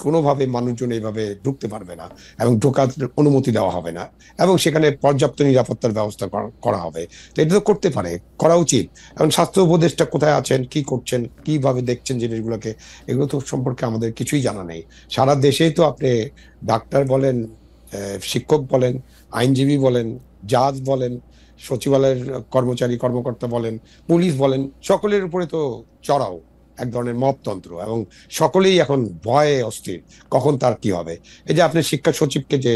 কোনোভাবে মানুষজন এইভাবে ঢুকতে পারবে না এবং ঢোকার অনুমতি দেওয়া হবে না, এবং সেখানে পর্যাপ্ত নিরাপত্তার ব্যবস্থা করা হবে। তো এটা তো করতে পারে, করা উচিত। এখন স্বাস্থ্য উপদেষ্টা কোথায় আছেন, কি করছেন, কিভাবে দেখছেন জিনিসগুলোকে, এগুলো তো সম্পর্কে আমাদের কিছুই জানা নেই। সারা দেশেই তো আপনি ডাক্তার বলেন, শিক্ষক বলেন, আইনজীবী বলেন, জাজ বলেন, সচিবালয়ের কর্মচারী কর্মকর্তা বলেন, পুলিশ বলেন, সকলের উপরে তো চড়াও এক ধরনের মপতন্ত্র, এবং সকলেই এখন ভয়ে অস্থির কখন তার কি হবে। এই যে আপনি শিক্ষা সচিবকে যে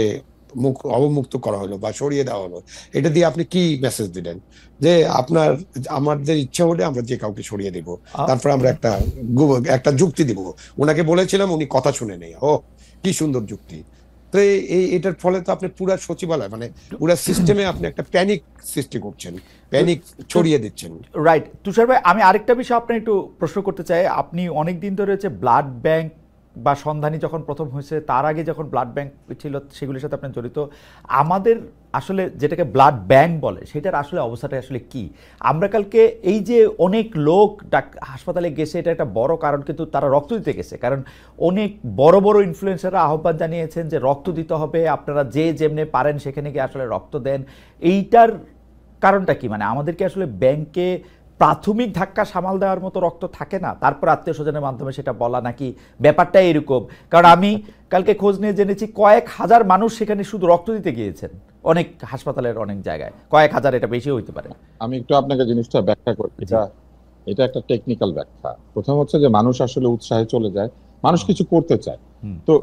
অবমুক্ত করা হলো বা সরিয়ে দেওয়া হলো, এটা দিয়ে আপনি কি মেসেজ দিলেন? যে আমাদের ইচ্ছা হলে আমরা যে কাউকে সরিয়ে দিব, তারপর আমরা একটা যুক্তি দিব। ওনাকে বলেছিলাম, উনি কথা শুনে নেই। ও কি সুন্দর যুক্তি! তো এটার ফলে তো আপনি পুরা সচিবালয় মানে পুরা সিস্টেমে আপনি একটা প্যানিক সৃষ্টি করছেন, প্যানিক ছড়িয়ে দিচ্ছেন। রাইট। তুষার ভাই, আমি আরেকটা বিষয় আপনি একটু প্রশ্ন করতে চাই। আপনি অনেক দিন ধরে হচ্ছে ব্লাড ব্যাংক বা সন্ধানী যখন প্রথম হয়েছে, তার আগে যখন ব্লাড ব্যাংক ছিল সেগুলির সাথে আপনি জড়িত। আমাদের আসলে যেটাকে ব্লাড ব্যাংক বলে সেটার আসলে অবস্থাটা আসলে কি? আমরা কালকে এই যে অনেক লোক হাসপাতালে গেছে, এটা একটা বড় কারণ, কিন্তু তারা রক্ত দিতে গেছে কারণ অনেক বড় বড় ইনফ্লুয়েন্সাররা আহ্বান জানিয়েছেন যে রক্ত দিতে হবে, আপনারা যে যেমনে পারেন সেখানে গিয়ে আসলে রক্ত দেন। এইটার কারণটা কি? মানে আমাদের কি আসলে ব্যাংকে প্রাথমিক ধাক্কা সামাল দেওয়ার মতো রক্ত থাকে না, তারপর আত্মীয় স্বজনের মাধ্যমে সেটা বলা, নাকি ব্যাপারটা এরকম? কারণ আমি কালকে খোঁজ নিয়ে জেনেছি কয়েক হাজার মানুষ সেখানে শুধু রক্ত দিতে গিয়েছেন, অনেক হাসপাতালের অনেক জায়গায় কয়েক হাজার, এটা বেশি হইতে পারে। আমি একটু আপনাকে জিনিসটা ব্যাখ্যা করি। এটা একটা টেকনিক্যাল ব্যাখ্যা। প্রথম হচ্ছে যে মানুষ আসলে উৎসাহে চলে যায়, মানুষ কিছু করতে চায়। তো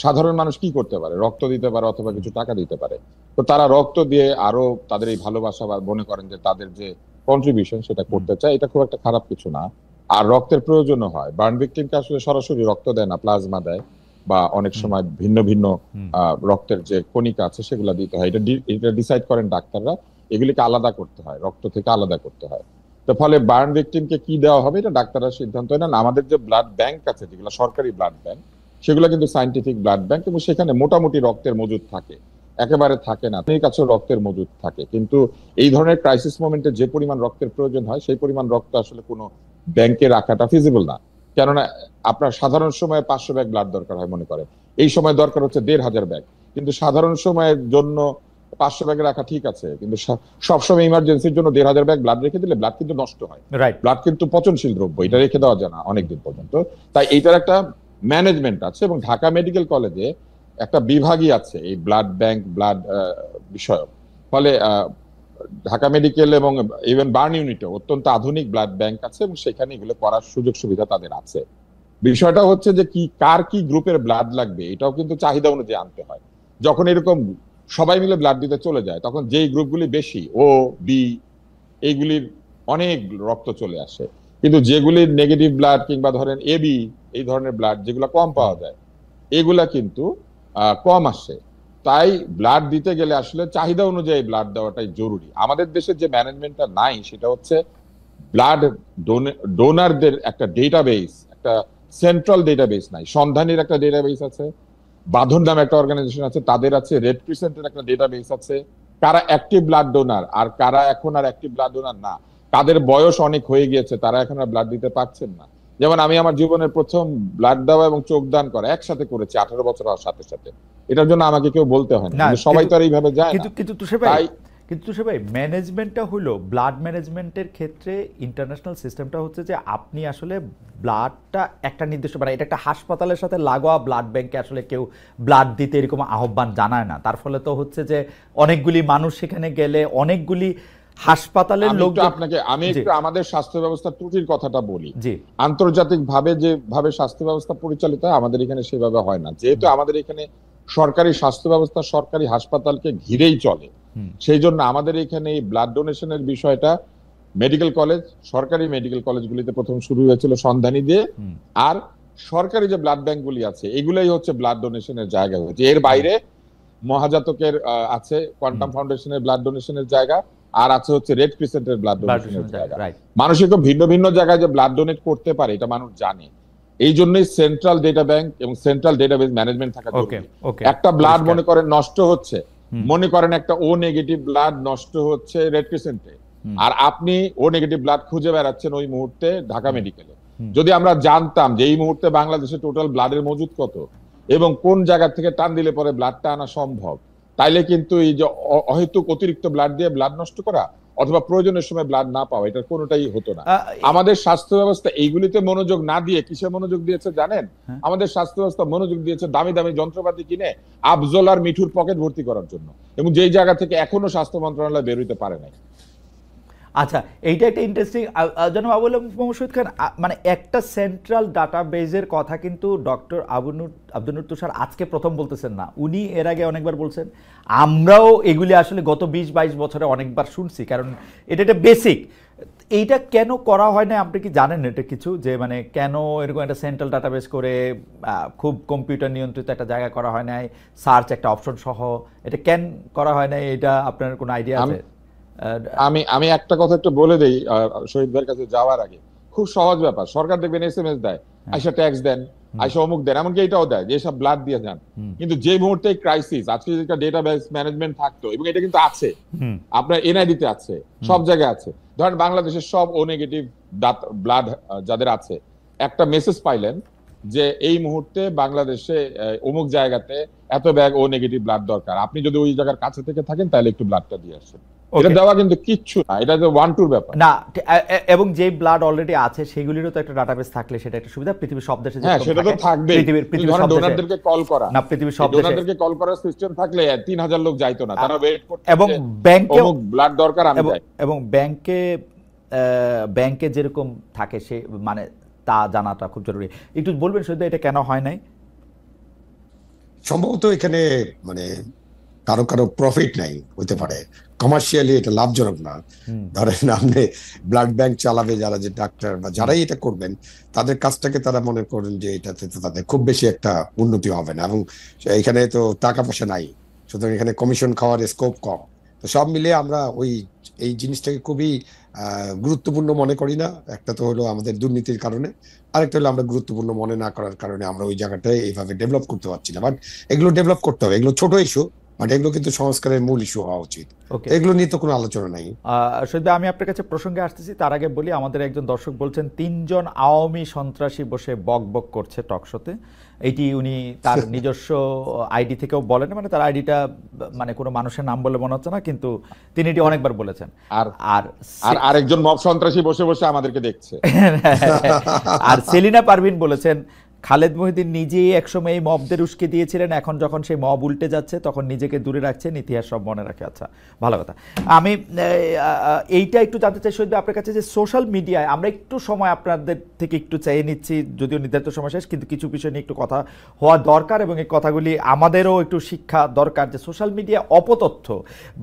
সাধারণ মানুষ কি করতে পারে? রক্ত দিতে পারে অথবা কিছু টাকা দিতে পারে। তো তারা রক্ত দিয়ে আরো তাদের এই ভালোবাসা বা মনে করেন যে তাদের যে কন্ট্রিবিউশন সেটা করতে চায়, এটা খুব একটা খারাপ কিছু না। আর রক্তের প্রয়োজনও হয়। বার্ন ভিকটিমকে আসলে সরাসরি রক্ত দেয় না, প্লাজমা দেয় বা অনেক সময় ভিন্ন ভিন্ন রক্তের যে কণিকা আছে সেগুলো দিতে হয়। এটা ডিসাইড করেন ডাক্তাররা, এগুলিকে আলাদা করতে হয়, রক্ত থেকে আলাদা করতে হয়। তো ফলে বার্ন ভিকটিমকে কি দেওয়া হবে এটা ডাক্তাররা সিদ্ধান্ত নেন। আমাদের যে ব্লাড ব্যাংক আছে, যেগুলো সরকারি ব্লাড ব্যাংক, সেগুলো কিন্তু সায়েন্টিফিক ব্লাড ব্যাংক, এবং সেখানে মোটামুটি রক্তের মজুদ থাকে, একেবারে থাকে না, আপনার কাছেও রক্তের মজুদ থাকে। কিন্তু এই ধরনের ক্রাইসিস মোমেন্টে যে পরিমাণ রক্তের প্রয়োজন হয় সেই পরিমাণ রক্ত আসলে কোনো ব্যাংকে রাখাটা ফিজিবল না। কেননা আপনার সাধারণ সময়ে 500 ব্যাগ ব্লাড দরকার হয় মনে করেন, এই সময় দরকার হচ্ছে 1500 ব্যাগ। কিন্তু সাধারণ সময়ের জন্য 500 ব্যাগ রাখা ঠিক আছে, কিন্তু সবসময় ইমার্জেন্সির জন্য 1500 ব্যাগ ব্লাড রেখে দিলে ব্লাড কিন্তু নষ্ট হয়। ব্লাড কিন্তু পচনশীল দ্রব্য, এটা রেখে দেওয়া যায় না অনেকদিন পর্যন্ত। তাই এইটার একটা ম্যানেজমেন্ট আছে, এবং ঢাকা মেডিকেল কলেজে একটা বিভাগই আছে এই ব্লাড ব্যাংক, ব্লাড বিষয়ক। ফলে ঢাকা মেডিকেল এবং ইভেন বার্ন ইউনিটে অত্যন্ত আধুনিক ব্লাড ব্যাংক আছে, এবং সেখানে এগুলো করার সুযোগ সুবিধা তাদের আছে। বিষয়টা হচ্ছে যে কার কি গ্রুপের ব্লাড লাগবে এটাও কিন্তু চাহিদা অনুযায়ী আনতে হয়। যখন এরকম সবাই মিলে ব্লাড দিতে চলে যায়, তখন যেই গ্রুপগুলি বেশি, ও বি, এইগুলির অনেক রক্ত চলে আসে। কিন্তু যেগুলির নেগেটিভ ব্লাড কিংবা ধরেন এবি এই ধরনের ব্লাড যেগুলো কম পাওয়া যায়, এগুলা কিন্তু কম আসে। তাই ব্লাড দিতে গেলে আসলে চাহিদা অনুযায়ী ব্লাড দেওয়াটাই জরুরি। আমাদের দেশের যে ম্যানেজমেন্টটা নাই সেটা হচ্ছে ব্লাড ডোনারদের একটা ডেটাবেস, একটা সেন্ট্রাল ডেটাবেস নাই। সন্ধানীর একটা ডেটাবেস আছে, বাঁধন নামে একটা অর্গানাইজেশন আছে, তাদের আছে, রেড ক্রিসেন্টের একটা ডেটাবেস আছে, কারা অ্যাক্টিভ ব্লাড ডোনার আর কারা এখন আর অ্যাক্টিভ ব্লাড ডোনার না, তাদের বয়স অনেক হয়ে গিয়েছে, তারা এখন আর ব্লাড দিতে পারছেন না। যেমন আমি আমার জীবনের প্রথম ব্লাড দেওয়া এবং চোখ দান করা একসাথে করেছি 18 বছর হওয়ার সাথে সাথে। এটার জন্য আমাকে কেউ বলতে হয় না, না, কিন্তু সবাই তো আর এইভাবে যায় না। কিন্তু তুষার ভাই ম্যানেজমেন্টটা হলো ব্লাড ম্যানেজমেন্টের ক্ষেত্রে ইন্টারন্যাশনাল সিস্টেমটা হচ্ছে যে আপনি আসলে ব্লাডটা একটা নির্দিষ্ট, মানে এটা একটা হাসপাতালের সাথে লাগোয়া ব্লাড ব্যাংকে আসলে কেউ ব্লাড দিতে এরকম আহ্বান জানায় না। তার ফলে তো হচ্ছে যে অনেকগুলি মানুষ সেখানে গেলে অনেকগুলি হাসপাতালের লোক আমি একটু আমাদের স্বাস্থ্য ব্যবস্থার ত্রুটির কথাটা বলি। জি, আন্তর্জাতিক ভাবে যেভাবে স্বাস্থ্য ব্যবস্থা পরিচালিত হয় আমাদের এখানে সেভাবে হয় না। যেহেতু আমাদের এখানে সরকারি স্বাস্থ্য ব্যবস্থা সরকারি হাসপাতালকে ঘিরেই চলে, সেই জন্য আমাদের এখানে এই ব্লাড ডোনেশনের বিষয়টা মেডিকেল কলেজ, সরকারি মেডিকেল কলেজগুলিতে প্রথম শুরু হয়েছিল সন্ধানী দিয়ে, আর সরকারি যে ব্লাড ব্যাংকগুলি আছে এগুলাই হচ্ছে ব্লাড ডোনেশনের জায়গা হয়েছে। এর বাইরে মহাজাতকের আছে, কোয়ান্টাম ফাউন্ডেশনের ব্লাড ডোনেশনের জায়গা, আর আছে হচ্ছে রেড ক্রিসেন্টের ব্লাড ডোনেশনের জায়গা। মানুষই তো ভিন্ন ভিন্ন জায়গায় যে ব্লাড ডোনেট করতে পারে এটা মানুষ জানে। এই জন্যই সেন্ট্রাল ডেটা ব্যাংক এবং সেন্ট্রাল ডেটাবেস ম্যানেজমেন্ট থাকা জরুরি। একটা ব্লাড মনে করেন নষ্ট হচ্ছে, মনে করেন একটা ও নেগেটিভ ব্লাড নষ্ট হচ্ছে রেড ক্রিসেন্টে, আর আপনি ও নেগেটিভ ব্লাড খুঁজে বেড়াচ্ছেন ওই মুহূর্তে ঢাকা মেডিকেলে। যদি আমরা জানতাম যে এই মুহূর্তে বাংলাদেশে টোটাল ব্লাডের মজুদ কত এবং কোন জায়গা থেকে টান দিলে পরে ব্লাডটা আনা সম্ভব, তাইলে কিন্তু এই যে অহেতুক অতিরিক্ত ব্লাড দিয়ে ব্লাড নষ্ট করা অথবা প্রয়োজনের সময় ব্লাড না পাওয়া, এটা কোনোটাই হতো না। আমাদের স্বাস্থ্য ব্যবস্থা এইগুলিতে মনোযোগ না দিয়ে কিসে মনোযোগ দিয়েছে জানেন? আমাদের স্বাস্থ্য ব্যবস্থা মনোযোগ দিয়েছে দামি দামি যন্ত্রপাতি কিনে আফজল আর মিঠুর পকেট ভর্তি করার জন্য, এবং যেই জায়গা থেকে এখনো স্বাস্থ্য মন্ত্রণালয় বের হইতে পারে নাই। আচ্ছা, এইটা একটা ইন্টারেস্টিং জনাব আবুল মহসুদ খান, মানে একটা সেন্ট্রাল ডাটাবেজের কথা কিন্তু ডক্টর আব্দুল নূর তুষার আজকে প্রথম বলতেছেন না, উনি এর আগে অনেকবার বলছেন। আমরাও এগুলি আসলে গত 20-22 বছরে অনেকবার শুনছি, কারণ এটা একটা বেসিক। এইটা কেন করা হয় না আপনি কি জানেন এটা কিছু, যে মানে কেন এরকম একটা সেন্ট্রাল ডাটাবেস করে খুব কম্পিউটার নিয়ন্ত্রিত একটা জায়গা করা হয় নাই, সার্চ একটা অপশন সহ, এটা কেন করা হয় নাই, এটা আপনার কোনো আইডিয়া আছে? আমি একটা কথা একটু বলে দেই শহীদ ভাইয়ের কাছে যাওয়ার আগে। খুব সহজ ব্যাপার, সরকার দেখবেন SMS দেয়, আইসা ট্যাক্স দেন, আইসা অমুক দেন, এমনকি এটাও দেয় যে সব ব্লাড দিয়ে যান। কিন্তু যে মুহূর্তে ক্রাইসিস, আজকে যেটা ডেটাবেস ম্যানেজমেন্ট থাকতো, এবং এটা কিন্তু আছে আপনার NID তে আছে, সব জায়গায় আছে। ধরেন বাংলাদেশের সব ও নেগেটিভ ব্লাড যাদের আছে, একটা মেসেজ পাইলেন যে এই মুহূর্তে বাংলাদেশে অমুক জায়গাতে এত ব্যাগ ও নেগেটিভ ব্লাড দরকার, আপনি যদি ওই জায়গার কাছে থেকে থাকেন তাহলে একটু ব্লাডটা দিয়ে আসেন। এটা দেওয়া কিন্তু কিচ্ছু না, এটা যে 1-2 ব্যাপার না। এবং যে ব্লাড অলরেডি আছে সেগুলিরও তো একটা ডাটাবেস থাকলে সেটা একটা সুবিধা। পৃথিবীর সব দেশে সেটা তো থাকবে। পৃথিবীর সব ডোনারদেরকে কল করা, না পৃথিবীর সব দেশে ডোনারদেরকে কল করার সিস্টেম থাকলে 3000 লোক যাইতো না, তারা ওয়েট করতে। এবং ব্যাংকে ব্লাড দরকার আমি যাই, এবং ব্যাংকে যেরকম থাকে সে মানে তা জানাটা খুব জরুরি। একটু বলবেন শুধু এটা কেন হয় নাই? সম্ভবত এখানে মানে কারো কারো প্রফিট নাই, হতে পারে কমার্শিয়ালি এটা লাভজনক না। ধরেন আপনি ব্লাড ব্যাংক চালাবে যারা, যে ডাক্তার বা যারাই এটা করবেন, তাদের কাজটাকে তারা মনে করেন যে এটাতে তো তাদের খুব বেশি একটা উন্নতি হবে না, এবং এখানে তো টাকা পয়সা নাই, সুতরাং এখানে কমিশন খাওয়ার স্কোপ কম। তো সব মিলিয়ে আমরা এই জিনিসটাকে খুবই গুরুত্বপূর্ণ মনে করি না। একটা তো হলো আমাদের দুর্নীতির কারণে, আরেকটা হলো আমরা গুরুত্বপূর্ণ মনে না করার কারণে আমরা ওই জায়গাটায় এইভাবে ডেভেলপ করতে পারছি না। বাট এগুলো ডেভেলপ করতে হবে, এগুলো ছোট ইস্যু, বাট এগুলো কিন্তু সংস্কারের মূল ইস্যু হওয়া উচিত। এগুলো নিয়ে তো কোনো আলোচনা নাই। শহীদ ভাই, আমি আপনার কাছে প্রসঙ্গে আসতেছি, তার আগে বলি আমাদের একজন দর্শক বলছেন 3 জন আওয়ামী সন্ত্রাসী বসে বক বক করছে টকশোতে। এইটি উনি তার নিজস্ব আইডি থেকেও বলেন, মানে তার আইডিটা মানে কোনো মানুষের নাম বলে মনে হচ্ছে না, কিন্তু তিনি এটি অনেকবার বলেছেন। আর আরেকজন মব সন্ত্রাসী বসে বসে আমাদেরকে দেখছে। আর সেলিনা পারভিন বলেছেন খালেদ মহিউদ্দিন নিজেই একসময় এই মবদের উস্কে দিয়েছিলেন, এখন যখন সেই মব উল্টে যাচ্ছে তখন নিজেকে দূরে রাখছেন, ইতিহাস সব মনে রাখে। আচ্ছা, ভালো কথা। আমি এইটা একটু জানতে চাই শহীদ আপনার কাছে, যে সোশ্যাল মিডিয়ায় আমরা একটু সময় আপনাদের থেকে একটু চাইয়ে নিচ্ছি, যদিও নির্ধারিত সময় শেষ, কিন্তু কিছু বিষয় নিয়ে একটু কথা হওয়া দরকার, এবং এই কথাগুলি আমাদেরও একটু শিক্ষা দরকার। যে সোশ্যাল মিডিয়া অপতথ্য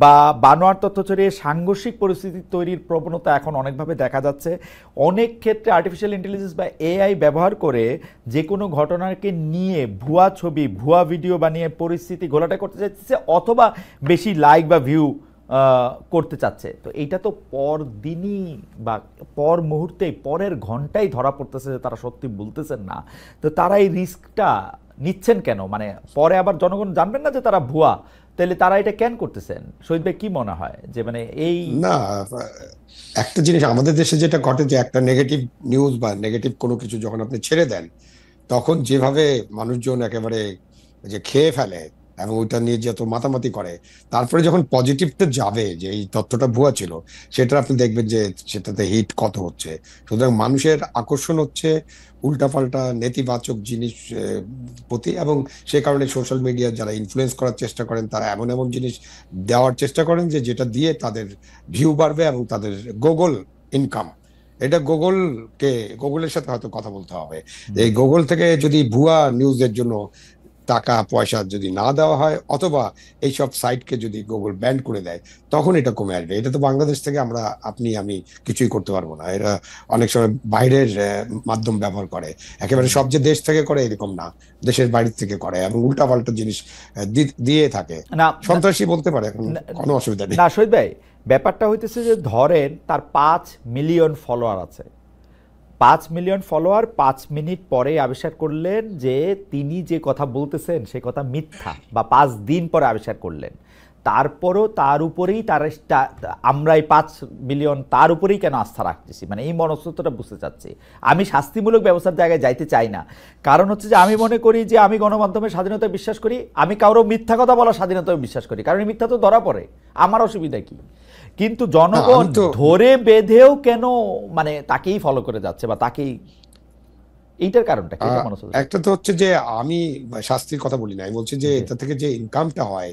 বা বানোয়ার তথ্য ছড়িয়ে সাংঘর্ষিক পরিস্থিতি তৈরির প্রবণতা এখন অনেকভাবে দেখা যাচ্ছে। অনেক ক্ষেত্রে আর্টিফিশিয়াল ইন্টেলিজেন্স বা AI ব্যবহার করে যে কোনো ঘটনাকে নিয়ে ভুয়া ছবি, ভুয়া ভিডিও বানিয়ে পরিস্থিতি ঘোলাটে করতে চাইছে, অথবা বেশি লাইক বা ভিউ করতে চাচ্ছে। তো এইটা তো পরদিনই বা পর মুহূর্তেই, পরের ঘন্টাই ধরা পড়তেছে যে তারা সত্যি বলতেছেন না। তো তারা এই রিস্কটা নিচ্ছেন কেন? মানে পরে আবার জনগণ জানবেন না যে তারা ভুয়া, তাহলে তারা এটা কেন করতেছেন? শহীদ ভাই কি মনে হয় যে মানে এই না, একটা জিনিস আমাদের দেশে যেটা ঘটে যে একটা নেগেটিভ নিউজ বা নেগেটিভ কোনো কিছু যখন আপনি ছেড়ে দেন, তখন যেভাবে মানুষজন একেবারে যে খেয়ে ফেলে এবং ওইটা নিয়ে যত মাতামাতি করে, তারপরে যখন পজিটিভটা যাবে যে এই তথ্যটা ভুয়া ছিল, সেটা আপনি দেখবেন যে সেটাতে হিট কত হচ্ছে। সুতরাং মানুষের আকর্ষণ হচ্ছে উল্টাপাল্টা নেতিবাচক জিনিস প্রতি, এবং সে কারণে সোশ্যাল মিডিয়া যারা ইনফ্লুয়েন্স করার চেষ্টা করেন তারা এমন এমন জিনিস দেওয়ার চেষ্টা করেন যে যেটা দিয়ে তাদের ভিউ বাড়বে এবং তাদের গুগল ইনকাম। এটা গুগলের সাথে হয়তো কথা বলতে হবে। এই গুগল থেকে যদি ভুয়া নিউজের জন্য টাকা পয়সা যদি না দেওয়া হয়, অথবা এইসব সাইটকে যদি গুগল ব্যান করে দেয়, তখন এটা কমে আসবে। এটা তো বাংলাদেশ থেকে আপনি আমি কিছুই করতে পারবো না। এরা অনেক সময় বাইরের মাধ্যম ব্যবহার করে, একেবারে সব যে দেশ থেকে করে এরকম না, দেশের বাইরে থেকে করে এবং উল্টাপাল্টা জিনিস দিয়ে থাকে। না সন্ত্রাসী বলতে পারে, এখন কোনো অসুবিধা নেই। না শহীদ ভাই, ব্যাপারটা হইতেছে যে ধরেন তার 5 মিলিয়ন ফলোয়ার আছে, 5 মিলিয়ন ফলোয়ার 5 মিনিট পরে আবিষ্কার করলেন যে তিনি যে কথা বলতেছেন সে কথা মিথ্যা, বা 5 দিন পরে আবিষ্কার করলেন, তারপরও তার উপরেই আমরা এই 5 মিলিয়ন তার উপরেই কেন আস্থা রাখতেছি? মানে এই মনস্তত্ত্বটা বুঝতে চাচ্ছি। আমি শাস্তিমূলক ব্যবস্থার জায়গায় যাইতে চাই না, কারণ হচ্ছে যে আমি মনে করি যে আমি গণমাধ্যমের স্বাধীনতায় বিশ্বাস করি, আমি কারো মিথ্যা কথা বলার স্বাধীনতায় বিশ্বাস করি, কারণ মিথ্যা তো ধরা পড়ে, আমার অসুবিধা কি? কিন্তু জনগণ ধরে বেঁধেও কেন মানে তাকেই ফলো করে যাচ্ছে বা তাকেই, এইটার কারণটা কি? একটা তো হচ্ছে যে আমি শাস্তির কথা বলি না, আমি বলছি যে এটা থেকে যে ইনকামটা হয়,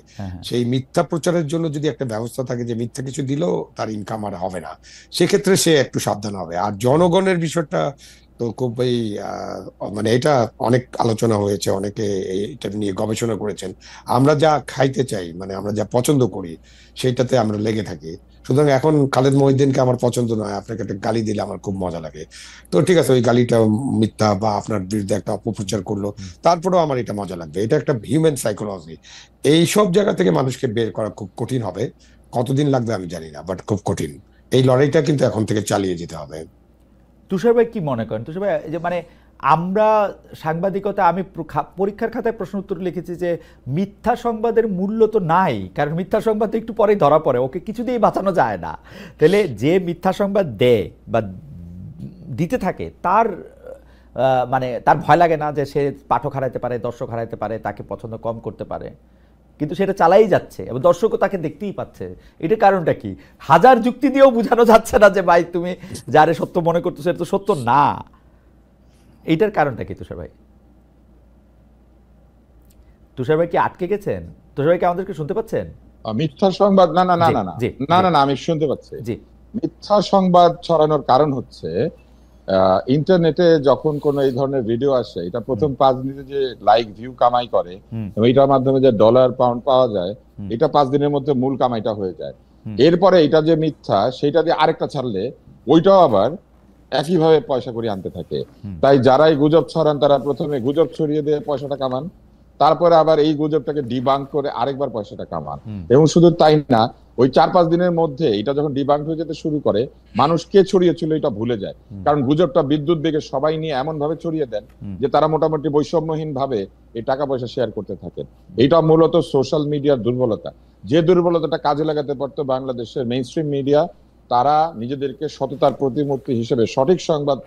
সেই মিথ্যা প্রচারের জন্য যদি একটা ব্যবস্থা থাকে যে মিথ্যা কিছু দিলেও তার ইনকাম আর হবে না, সেক্ষেত্রে সে একটু সাবধান হবে। আর জনগণের বিষয়টা তো খুবই মানে এটা অনেক আলোচনা হয়েছে, অনেকে এটা নিয়ে গবেষণা করেছেন। আমরা যা খাইতে চাই, মানে আমরা যা পছন্দ করি, সেটাতে আমরা লেগে থাকি। সুতরাং এখন খালেদ মহিউদ্দিনকে আমার পছন্দ নয়, আপনাকে একটা গালি দিলে আমার খুব মজা লাগে, তো ঠিক আছে ওই গালিটা মিথ্যা বা আপনার বিরুদ্ধে একটা অপপ্রচার করলো, তারপরেও আমার এটা মজা লাগবে। এটা একটা হিউম্যান সাইকোলজি। এই সব জায়গা থেকে মানুষকে বের করা খুব কঠিন হবে, কতদিন লাগবে আমি জানি না, বাট খুব কঠিন। এই লড়াইটা কিন্তু এখন থেকে চালিয়ে যেতে হবে। তুষার ভাই কি মনে করেন? তুষার ভাই, যে মানে আমরা সাংবাদিকতা, আমি পরীক্ষার খাতায় প্রশ্ন উত্তর লিখেছি যে মিথ্যা সংবাদের মূল্য তো নাই, কারণ মিথ্যা সংবাদ একটু পরেই ধরা পড়ে, ওকে কিছু দিয়ে বাঁচানো যায় না। তাহলে যে মিথ্যা সংবাদ দেয় বা দিতে থাকে তার মানে তার ভয় লাগে না যে সে পাঠক হারাইতে পারে, দর্শক হারাইতে পারে, তাকে পছন্দ কম করতে পারে, কিন্তু সেটা চালাই যাচ্ছে এবং দর্শকও তাকে দেখতেই পাচ্ছে। এটার কারণটা কি? হাজার যুক্তি দিয়েও বোঝানো যাচ্ছে না যে ভাই তুমি যারে সত্য মনে করতেছো এটা তো সত্য না। এইটার কারণটা কি তুষার ভাই? তুষার ভাই কি আটকে গেছেন? তুষার ভাই কি আমাদেরকে শুনতে পাচ্ছেন? মিথ্যা সংবাদ না না না না না না আমি শুনতে পাচ্ছি। মিথ্যা সংবাদ ছড়ানোর কারণ হচ্ছে ইন্টারনেটে যখন কোনো এই ধরনের ভিডিও আসে, এটা প্রথম 5 দিনে যে লাইক ভিউ কামাই করে এবং এটার মাধ্যমে যে ডলার পাউন্ড পাওয়া যায়, এটা 5 দিনের মধ্যে মূল কামাইটা হয়ে যায়। এরপরে এটা যে মিথ্যা, সেটা দিয়ে আরেকটা ছাড়লে ওইটাও আবার একইভাবে পয়সা করে আনতে থাকে। তাই যারাই গুজব ছড়ান তারা প্রথমে গুজব ছড়িয়ে দিয়ে পয়সাটা কামান, তারপরে আবার এই গুজবটাকে ডিবাঙ্ক করে আরেকবার পয়সাটা কামান। এবং শুধু তাই না, ওই 4-5 দিনের মধ্যে এটা যখন ডিবাঙ্ক হয়ে যেতে শুরু করে, মানুষ কে ছড়িয়েছিল এটা ভুলে যায়, কারণ গুজবটা বিদ্যুৎ বেগে সবাই নিয়ে এমন ভাবে ছড়িয়ে দেন যে তারা মোটামুটি বৈষম্যহীন ভাবে এই টাকা পয়সা শেয়ার করতে থাকেন। এটা মূলত সোশ্যাল মিডিয়ার দুর্বলতা। যে দুর্বলতাটা কাজে লাগাতে পারতো বাংলাদেশের মেইনস্ট্রিম মিডিয়া, তারা নিজেদেরকে সততার প্রতিমূর্তি হিসেবে সঠিক সংবাদ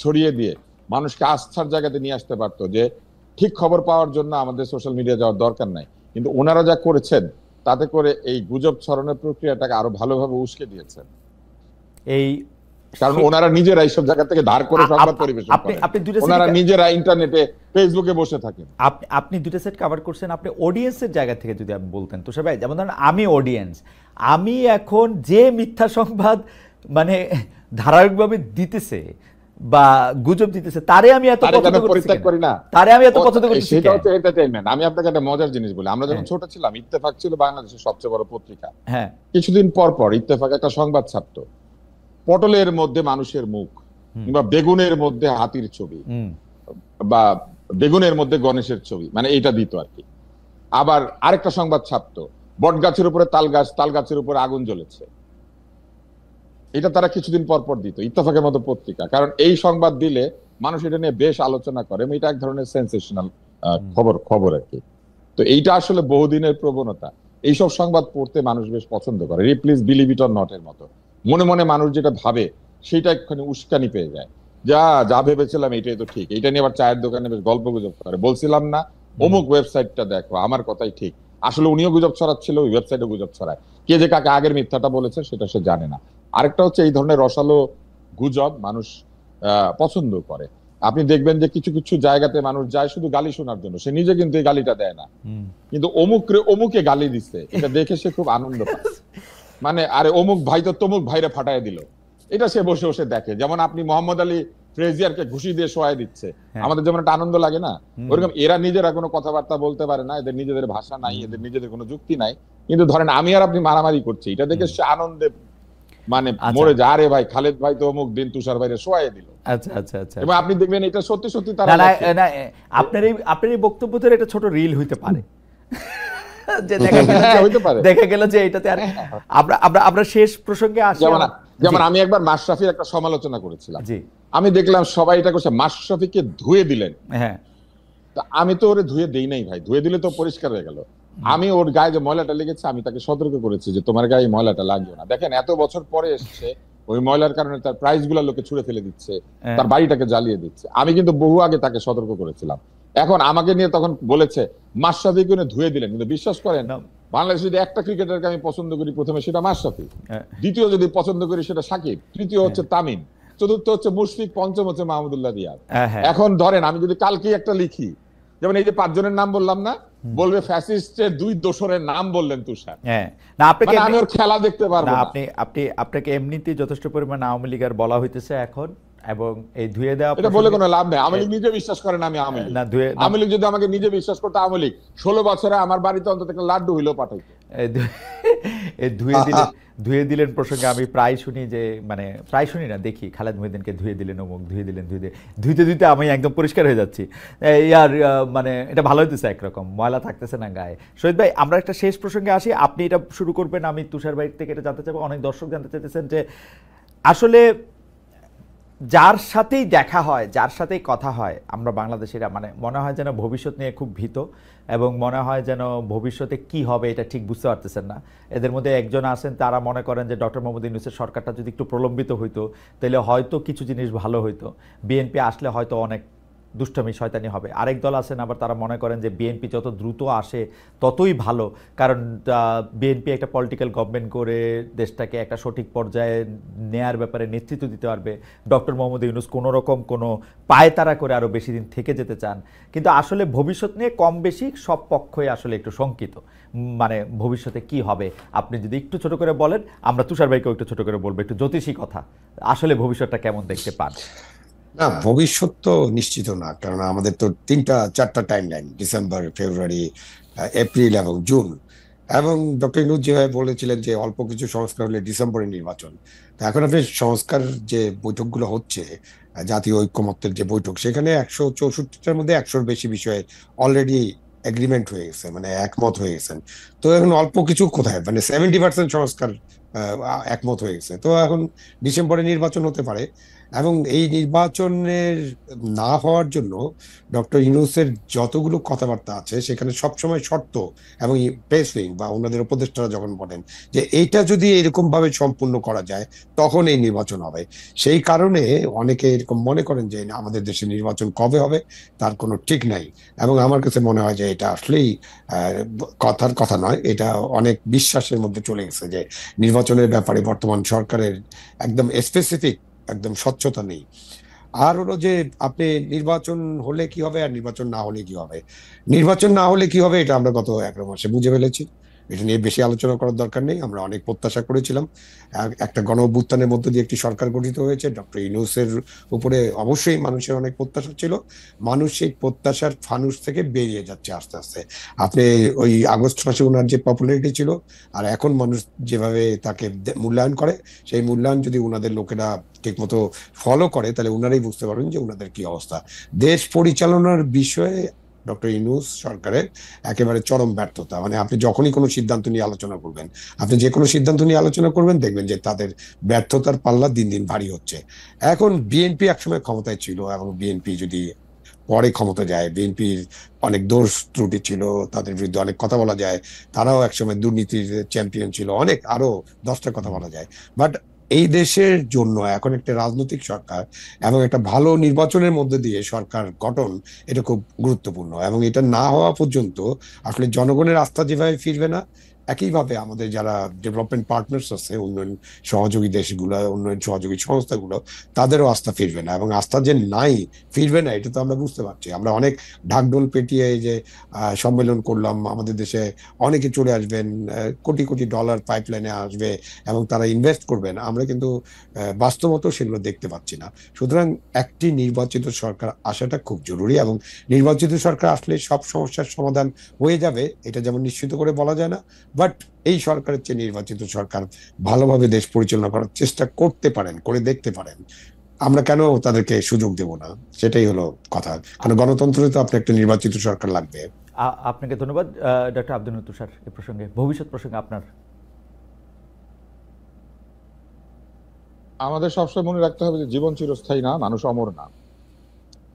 ছড়িয়ে দিয়ে মানুষকে আস্থার জায়গাতে নিয়ে আসতে পারতো, যে ঠিক খবর পাওয়ার জন্য আমাদের সোশ্যাল মিডিয়া যাওয়ার দরকার নাই। কিন্তু ওনারা যা করেছেন তাতে করে এই গুজব ছড়ানোর প্রক্রিয়াটাকে আরো ভালোভাবে উস্কে দিয়েছেন, এই কারণ ওনারা নিজেরা এইসব জায়গা থেকে ধার করে সংবাদ পরিবেশন করেন। ওনারা নিজেরা ইন্টারনেটে ফেসবুকে বসে থাকেন। আপনি দুটো সেট কভার করছেন। আপনি অডিয়েন্সের জায়গা থেকে যদি আপনি বলতেন তুষার ভাই, যেমন ধরেন আমি অডিয়েন্স, আমি এখন যে মিথ্যা সংবাদ মানে ধারাবাহিকভাবে দিতেছে বা গুজব দিতেছে, তারে আমি এত পরিত্যাগ করি না, তারে আমি এত পছন্দ করি, সেটা হচ্ছে এন্টারটেইনমেন্ট। আমি আপনাকে একটা মজার জিনিস বলি, আমরা যখন ছোট ছিলাম, ইত্তেফাক ছিল বাংলাদেশের সবচেয়ে বড় পত্রিকা। হ্যাঁ, কিছুদিন পর পর ইত্তেফাক একটা সংবাদ ছাপতো, পটলের মধ্যে মানুষের মুখ, কিংবা বেগুনের মধ্যে হাতির ছবি, বা বেগুনের মধ্যে গণেশের ছবি, মানে এইটা দিত আর কি। আবার আরেকটা সংবাদ ছাপতো, বট গাছের উপরে তাল গাছ, তাল গাছের উপরে আগুন জ্বলেছে। এটা তারা কিছুদিন পর পর দিত, ইত্তেফাকের মতো পত্রিকা, কারণ এই সংবাদ দিলে মানুষ এটা নিয়ে বেশ আলোচনা করে। এটা এক ধরনের সেন্সেশনাল খবর আর কি। তো এইটা আসলে বহুদিনের প্রবণতা। এইসব সংবাদ পড়তে মানুষ বেশ পছন্দ করে, please believe it or not এর মতো। মনে মনে মানুষ যেটা ভাবে সেটা একখানে উস্কানি পেয়ে যায়, যা যা ভেবেছিলাম এটাই তো ঠিক। এটা নিয়ে আবার চায়ের দোকানে বেশ গল্প গুজব করে, বলছিলাম না অমুক ওয়েবসাইটটা দেখো, আমার কথাই ঠিক। আসলে উনিও গুজব ছড়াচ্ছিল, ওই ওয়েবসাইটে গুজব ছড়ায়। কে যে কাকে আগের মিথ্যাটা বলেছে সেটা সে জানে না। আরেকটা হচ্ছে এই ধরনের রসালো গুজব মানুষ পছন্দ করে। আপনি দেখবেন যে কিছু কিছু জায়গাতে মানুষ যায় শুধু গালি শোনার জন্য, সে নিজে কিন্তু এই গালিটা দেয় না, কিন্তু অমুকে গালি দিচ্ছে এটা দেখে সে খুব আনন্দ পায়। মানে আরে অমুক ভাই তো তমুক ভাইরে ফাটায় দিল, এটা সে বসে বসে দেখে। যেমন আপনি মোহাম্মদ আলী ফ্রেজিয়ারকে ঘুষি দিয়ে শোয়াই দিচ্ছে, আমাদের যেমন একটা আনন্দ লাগে না, ওরকম এরা নিজেরা কোনো কথাবার্তা বলতে পারে না, এদের নিজেদের ভাষা নাই, এদের নিজেদের কোনো যুক্তি নাই, কিন্তু ধরেন আমি আর আপনি মারামারি করছি, এটা দেখে সে আনন্দে মানে মরে যায়, আরে ভাই খালেদ ভাই তো অমুক দিন তুষার ভাইরে শোয়াই দিল। আচ্ছা আচ্ছা আচ্ছা, এবং আপনি দেখবেন এটা সত্যি সত্যি তারা আপনার এই বক্তব্য ধরে এটা ছোট রিল হইতে পারে যে দেখা গেল যে এটাতে আর আমরা শেষ প্রসঙ্গে আসি। যেমন আমি একবার মাশরাফির একটা সমালোচনা করেছিলাম, আমি দেখলাম সবাই এটা করছে, মাশরাফিকে ধুয়ে দিলেন। হ্যাঁ, আমি তো ওরে ধুয়ে দেই নাই ভাই, ধুয়ে দিলে তো পরিষ্কার হয়ে গেল। আমি ওর গায়ে যে ময়লাটা লেগেছে আমি তাকে সতর্ক করেছি যে তোমার গায়ে ময়লাটা লাগবে না। দেখেন এত বছর পরে এসছে, ওই ময়লার কারণে তার প্রাইস গুলা লোকে ছুঁড়ে ফেলে দিচ্ছে, তার বাড়িটাকে জ্বালিয়ে দিচ্ছে। আমি কিন্তু বহু আগে তাকে সতর্ক করেছিলাম। এখন আমাকে নিয়ে তখন বলেছে মাশরাফিকে ধুয়ে দিলেন, কিন্তু বিশ্বাস করেন বাংলাদেশে যদি একটা ক্রিকেটারকে আমি পছন্দ করি, প্রথমে সেটা মাশরাফি, দ্বিতীয় যদি পছন্দ করি সেটা সাকিব, তৃতীয় হচ্ছে তামিম, চতুর্থ হচ্ছে মুশফিক, পঞ্চম হচ্ছে মাহমুদুল্লাহ রিয়াদ। এখন ধরেন আমি যদি কালকে একটা লিখি, যেমন এই যে 5 জনের নাম বললাম না, বলবে ফ্যাসিস্টের 2 দোসরের নাম বললেন তুষার। না আপনাকে আমি ওর খেলা দেখতে পারবো না। আপনাকে এমনিতেই যথেষ্ট পরিমাণ আওয়ামী লীগের বলা হইতেছে এখন, এবং এই ধুয়ে দেওয়া এটা বলে কোনো লাভ নেই। আওয়ামী লীগ নিজে বিশ্বাস করে না আমি আওয়ামী লীগ। আওয়ামী লীগ যদি আমাকে নিজে বিশ্বাস করতে, আওয়ামী লীগ 16 বছরে আমার বাড়িতে অন্তত একটা লাড্ডু হইলেও পাঠাইতো। এই ধুয়ে দিলেন প্রসঙ্গে আমি প্রায় শুনি যে, মানে প্রায় শুনি না, দেখি খালেদ মহিউদ্দিনকে ধুয়ে দিলেন, অমুক ধুয়ে দিলেন, ধুইতে আমি একদম পরিষ্কার হয়ে যাচ্ছি। আর মানে এটা ভালো হইতেছে, একরকম ময়লা থাকতেছে না গায়ে। শহীদ ভাই, আমরা একটা শেষ প্রসঙ্গে আসি, আপনি এটা শুরু করবেন, আমি তুষার ভাই থেকে এটা জানতে চাইবো। অনেক দর্শক জানতে চাইতেছেন যে আসলে যার সাথেই দেখা হয়, যার সাথেই কথা হয়, আমরা বাংলাদেশিরা মানে মনে হয় যেন ভবিষ্যৎ নিয়ে খুব ভীত, এবং মনে হয় যেন ভবিষ্যতে কি হবে এটা ঠিক বুঝতে পারতেছেন না। এদের মধ্যে একজন আছেন, তারা মনে করেন যে ডক্টর মোহাম্মদ ইউনূসের সরকারটা যদি একটু প্রলম্বিত হইতো তাহলে হয়তো কিছু জিনিস ভালো হইতো, বিএনপি আসলে হয়তো অনেক দুষ্টমি শয়তানি হবে। আরেক দল আছেন আবার, তারা মনে করেন যে বিএনপি যত দ্রুত আসে ততই ভালো, কারণ বিএনপি একটা পলিটিক্যাল গভর্নমেন্ট করে দেশটাকে একটা সঠিক পর্যায়ে নেয়ার ব্যাপারে নেতৃত্ব দিতে পারবে। ডক্টর মোহাম্মদ ইউনূস কোনো রকম কোনো পায়তারা করে আরও বেশি দিন থেকে যেতে চান, কিন্তু আসলে ভবিষ্যৎ নিয়ে কম বেশি সব পক্ষই আসলে একটু শঙ্কিত। মানে ভবিষ্যতে কি হবে আপনি যদি একটু ছোট করে বলেন, আমরা তুষার ভাইকেও একটু ছোট করে বলবো, একটু জ্যোতিষী কথা, আসলে ভবিষ্যৎটা কেমন দেখতে পান? না, ভবিষ্যৎ তো নিশ্চিত না, কারণ আমাদের তো 3-4টা টাইম লাইন, ডিসেম্বর, ফেব্রুয়ারি, এপ্রিল এবং জুন। এবং ডক্টর ইউনূস যেভাবে বলেছিলেন যে অল্প কিছু সংস্কার হলে ডিসেম্বরে নির্বাচন। তো এখন আপনি সংস্কার যে বৈঠকগুলো হচ্ছে, জাতীয় ঐক্যমত্যের যে বৈঠক, সেখানে 164টার মধ্যে 100-র বেশি বিষয়ে অলরেডি এগ্রিমেন্ট হয়ে গেছে, মানে একমত হয়ে গেছেন। তো এখন অল্প কিছু কোথায়, মানে 70% সংস্কার একমত হয়ে গেছে। তো এখন ডিসেম্বরে নির্বাচন হতে পারে, এবং এই নির্বাচনের না হওয়ার জন্য ডক্টর ইউনূসের যতগুলো কথাবার্তা আছে সেখানে সবসময় শর্ত, এবং প্রেস উইং বা ওনাদের উপদেষ্টারা যখন বলেন যে এইটা যদি এরকম ভাবে সম্পূর্ণ করা যায় তখন এই নির্বাচন হবে। সেই কারণে অনেকে এরকম মনে করেন যে আমাদের দেশে নির্বাচন কবে হবে তার কোনো ঠিক নাই। এবং আমার কাছে মনে হয় যে এটা আসলেই কথার কথা নয়, এটা অনেক বিশ্বাসের মধ্যে চলে গেছে যে নির্বাচনের ব্যাপারে বর্তমান সরকারের একদম স্পেসিফিক একদম স্বচ্ছতা নেই। আর হলো যে আপনি নির্বাচন হলে কি হবে আর নির্বাচন না হলে কি হবে, নির্বাচন না হলে কি হবে এটা আমরা গত 11 মাসে বুঝে ফেলেছি। এটা নিয়ে বেশি আলোচনা করার দরকার নেই। আমরা অনেক প্রত্যাশা করেছিলাম, একটা গণ অভ্যুত্থানের মধ্য দিয়ে একটি সরকার গঠিত হয়েছে, ডক্টর ইউনূসের উপরে অবশ্যই মানুষের অনেক প্রত্যাশা ছিল। মানুষ সেই প্রত্যাশার ফানুস থেকে বেরিয়ে যাচ্ছে আস্তে আস্তে। আপনি ওই আগস্ট মাসে ওনার যে পপুলারিটি ছিল আর এখন মানুষ যেভাবে তাকে মূল্যায়ন করে, সেই মূল্যায়ন যদি ওনাদের লোকেরা ঠিক মতো ফলো করে তাহলে ওনারাই বুঝতে পারবেন যে ওনাদের কি অবস্থা। দেশ পরিচালনার বিষয়ে ডক্টর ইউনূস সরকারের একেবারে চরম ব্যর্থতা। মানে আপনি যখনই কোনো সিদ্ধান্ত নিয়ে আলোচনা করবেন, আপনি যে কোনো সিদ্ধান্ত নিয়ে আলোচনা করবেন, দেখবেন যে তাদের ব্যর্থতার পাল্লা দিন দিন ভারী হচ্ছে। এখন বিএনপি একসময় ক্ষমতায় ছিল, এবং বিএনপি যদি পরে ক্ষমতা যায়। বিএনপির অনেক দোষ ত্রুটি ছিল, তাদের বিরুদ্ধে অনেক কথা বলা যায়, তারাও একসময় দুর্নীতির চ্যাম্পিয়ন ছিল, অনেক আরো 10টা কথা বলা যায়। বাট এই দেশের জন্য এখন একটা রাজনৈতিক সরকার এবং একটা ভালো নির্বাচনের মধ্যে দিয়ে সরকার গঠন, এটা খুব গুরুত্বপূর্ণ। এবং এটা না হওয়া পর্যন্ত আসলে জনগণের আস্থা যেভাবে ফিরবে না, একইভাবে আমাদের যারা ডেভেলপমেন্ট পার্টনার্স আছে, উন্নয়ন সহযোগী দেশগুলো, উন্নয়ন সহযোগী সংস্থাগুলো, তাদেরও আস্থা ফিরবে না। এবং আস্থা যে নাই, ফিরবে না, এটা তো আমরা বুঝতে পারছি। আমরা অনেক ঢাকঢোল পেটিয়ে এই যে সম্মেলন করলাম, আমাদের দেশে অনেকে চলে আসবেন, কোটি কোটি ডলার পাইপলাইনে আসবে এবং তারা ইনভেস্ট করবেন, আমরা কিন্তু বাস্তবত সেগুলো দেখতে পাচ্ছি না। সুতরাং একটি নির্বাচিত সরকার আসাটা খুব জরুরি, এবং নির্বাচিত সরকার আসলে সব সমস্যার সমাধান হয়ে যাবে এটা যেমন নিশ্চিত করে বলা যায় না, বাট এই সরকারের চেয়ে নির্বাচিত সরকার ভালোভাবে দেশ পরিচালনা করার চেষ্টা করতে পারেন, করে দেখতে পারেন। আমরা কেন তাদেরকে সুযোগ দেব না, সেটাই হলো কথা। কারণ গণতন্ত্রে তো আপনার একটা নির্বাচিত সরকার লাগবে। আপনাকে ধন্যবাদ ডক্টর আব্দুল নূর তুষার। এ প্রসঙ্গে, ভবিষ্যৎ প্রসঙ্গে আপনার। আমাদের সবসময় মনে রাখতে হবে যে জীবন চিরস্থায়ী না, মানুষ অমর না।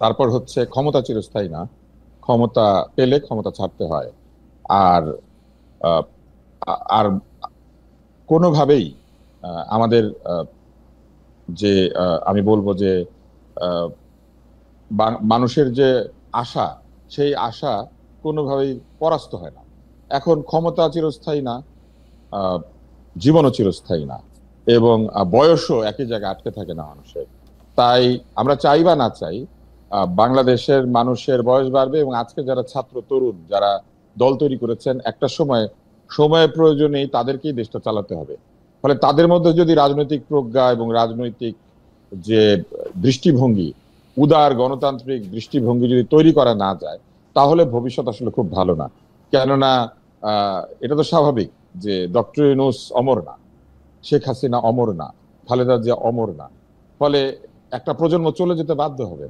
তারপর হচ্ছে ক্ষমতা চিরস্থায়ী না, ক্ষমতা পেলে ক্ষমতা ছাড়তে হয়। আর আহ, আর কোনোভাবেই আমাদের যে আমি বলবো যে আহ, মানুষের যে আশা, সেই আশা কোনোভাবেই পরাস্ত হয় না। এখন ক্ষমতা চিরস্থায়ী না, আহ, জীবনও চিরস্থায়ী না, এবং বয়সও একই জায়গায় আটকে থাকে না মানুষের। তাই আমরা চাই বা না চাই, বাংলাদেশের মানুষের বয়স বাড়বে, এবং আজকে যারা ছাত্র তরুণ যারা দল তৈরি করেছেন, একটা সময়ের প্রয়োজনেই তাদেরকেই দেশটা চালাতে হবে। ফলে তাদের মধ্যে যদি রাজনৈতিক প্রজ্ঞা এবং রাজনৈতিক যে দৃষ্টিভঙ্গি, উদার গণতান্ত্রিক দৃষ্টিভঙ্গি যদি তৈরি করা না যায়, তাহলে ভবিষ্যৎ আসলে খুব ভালো না। কেননা এটা তো স্বাভাবিক যে ডক্টর ইউনূস অমর না, শেখ হাসিনা অমর না, খালেদা জিয়া অমর না। ফলে একটা প্রজন্ম চলে যেতে বাধ্য হবে।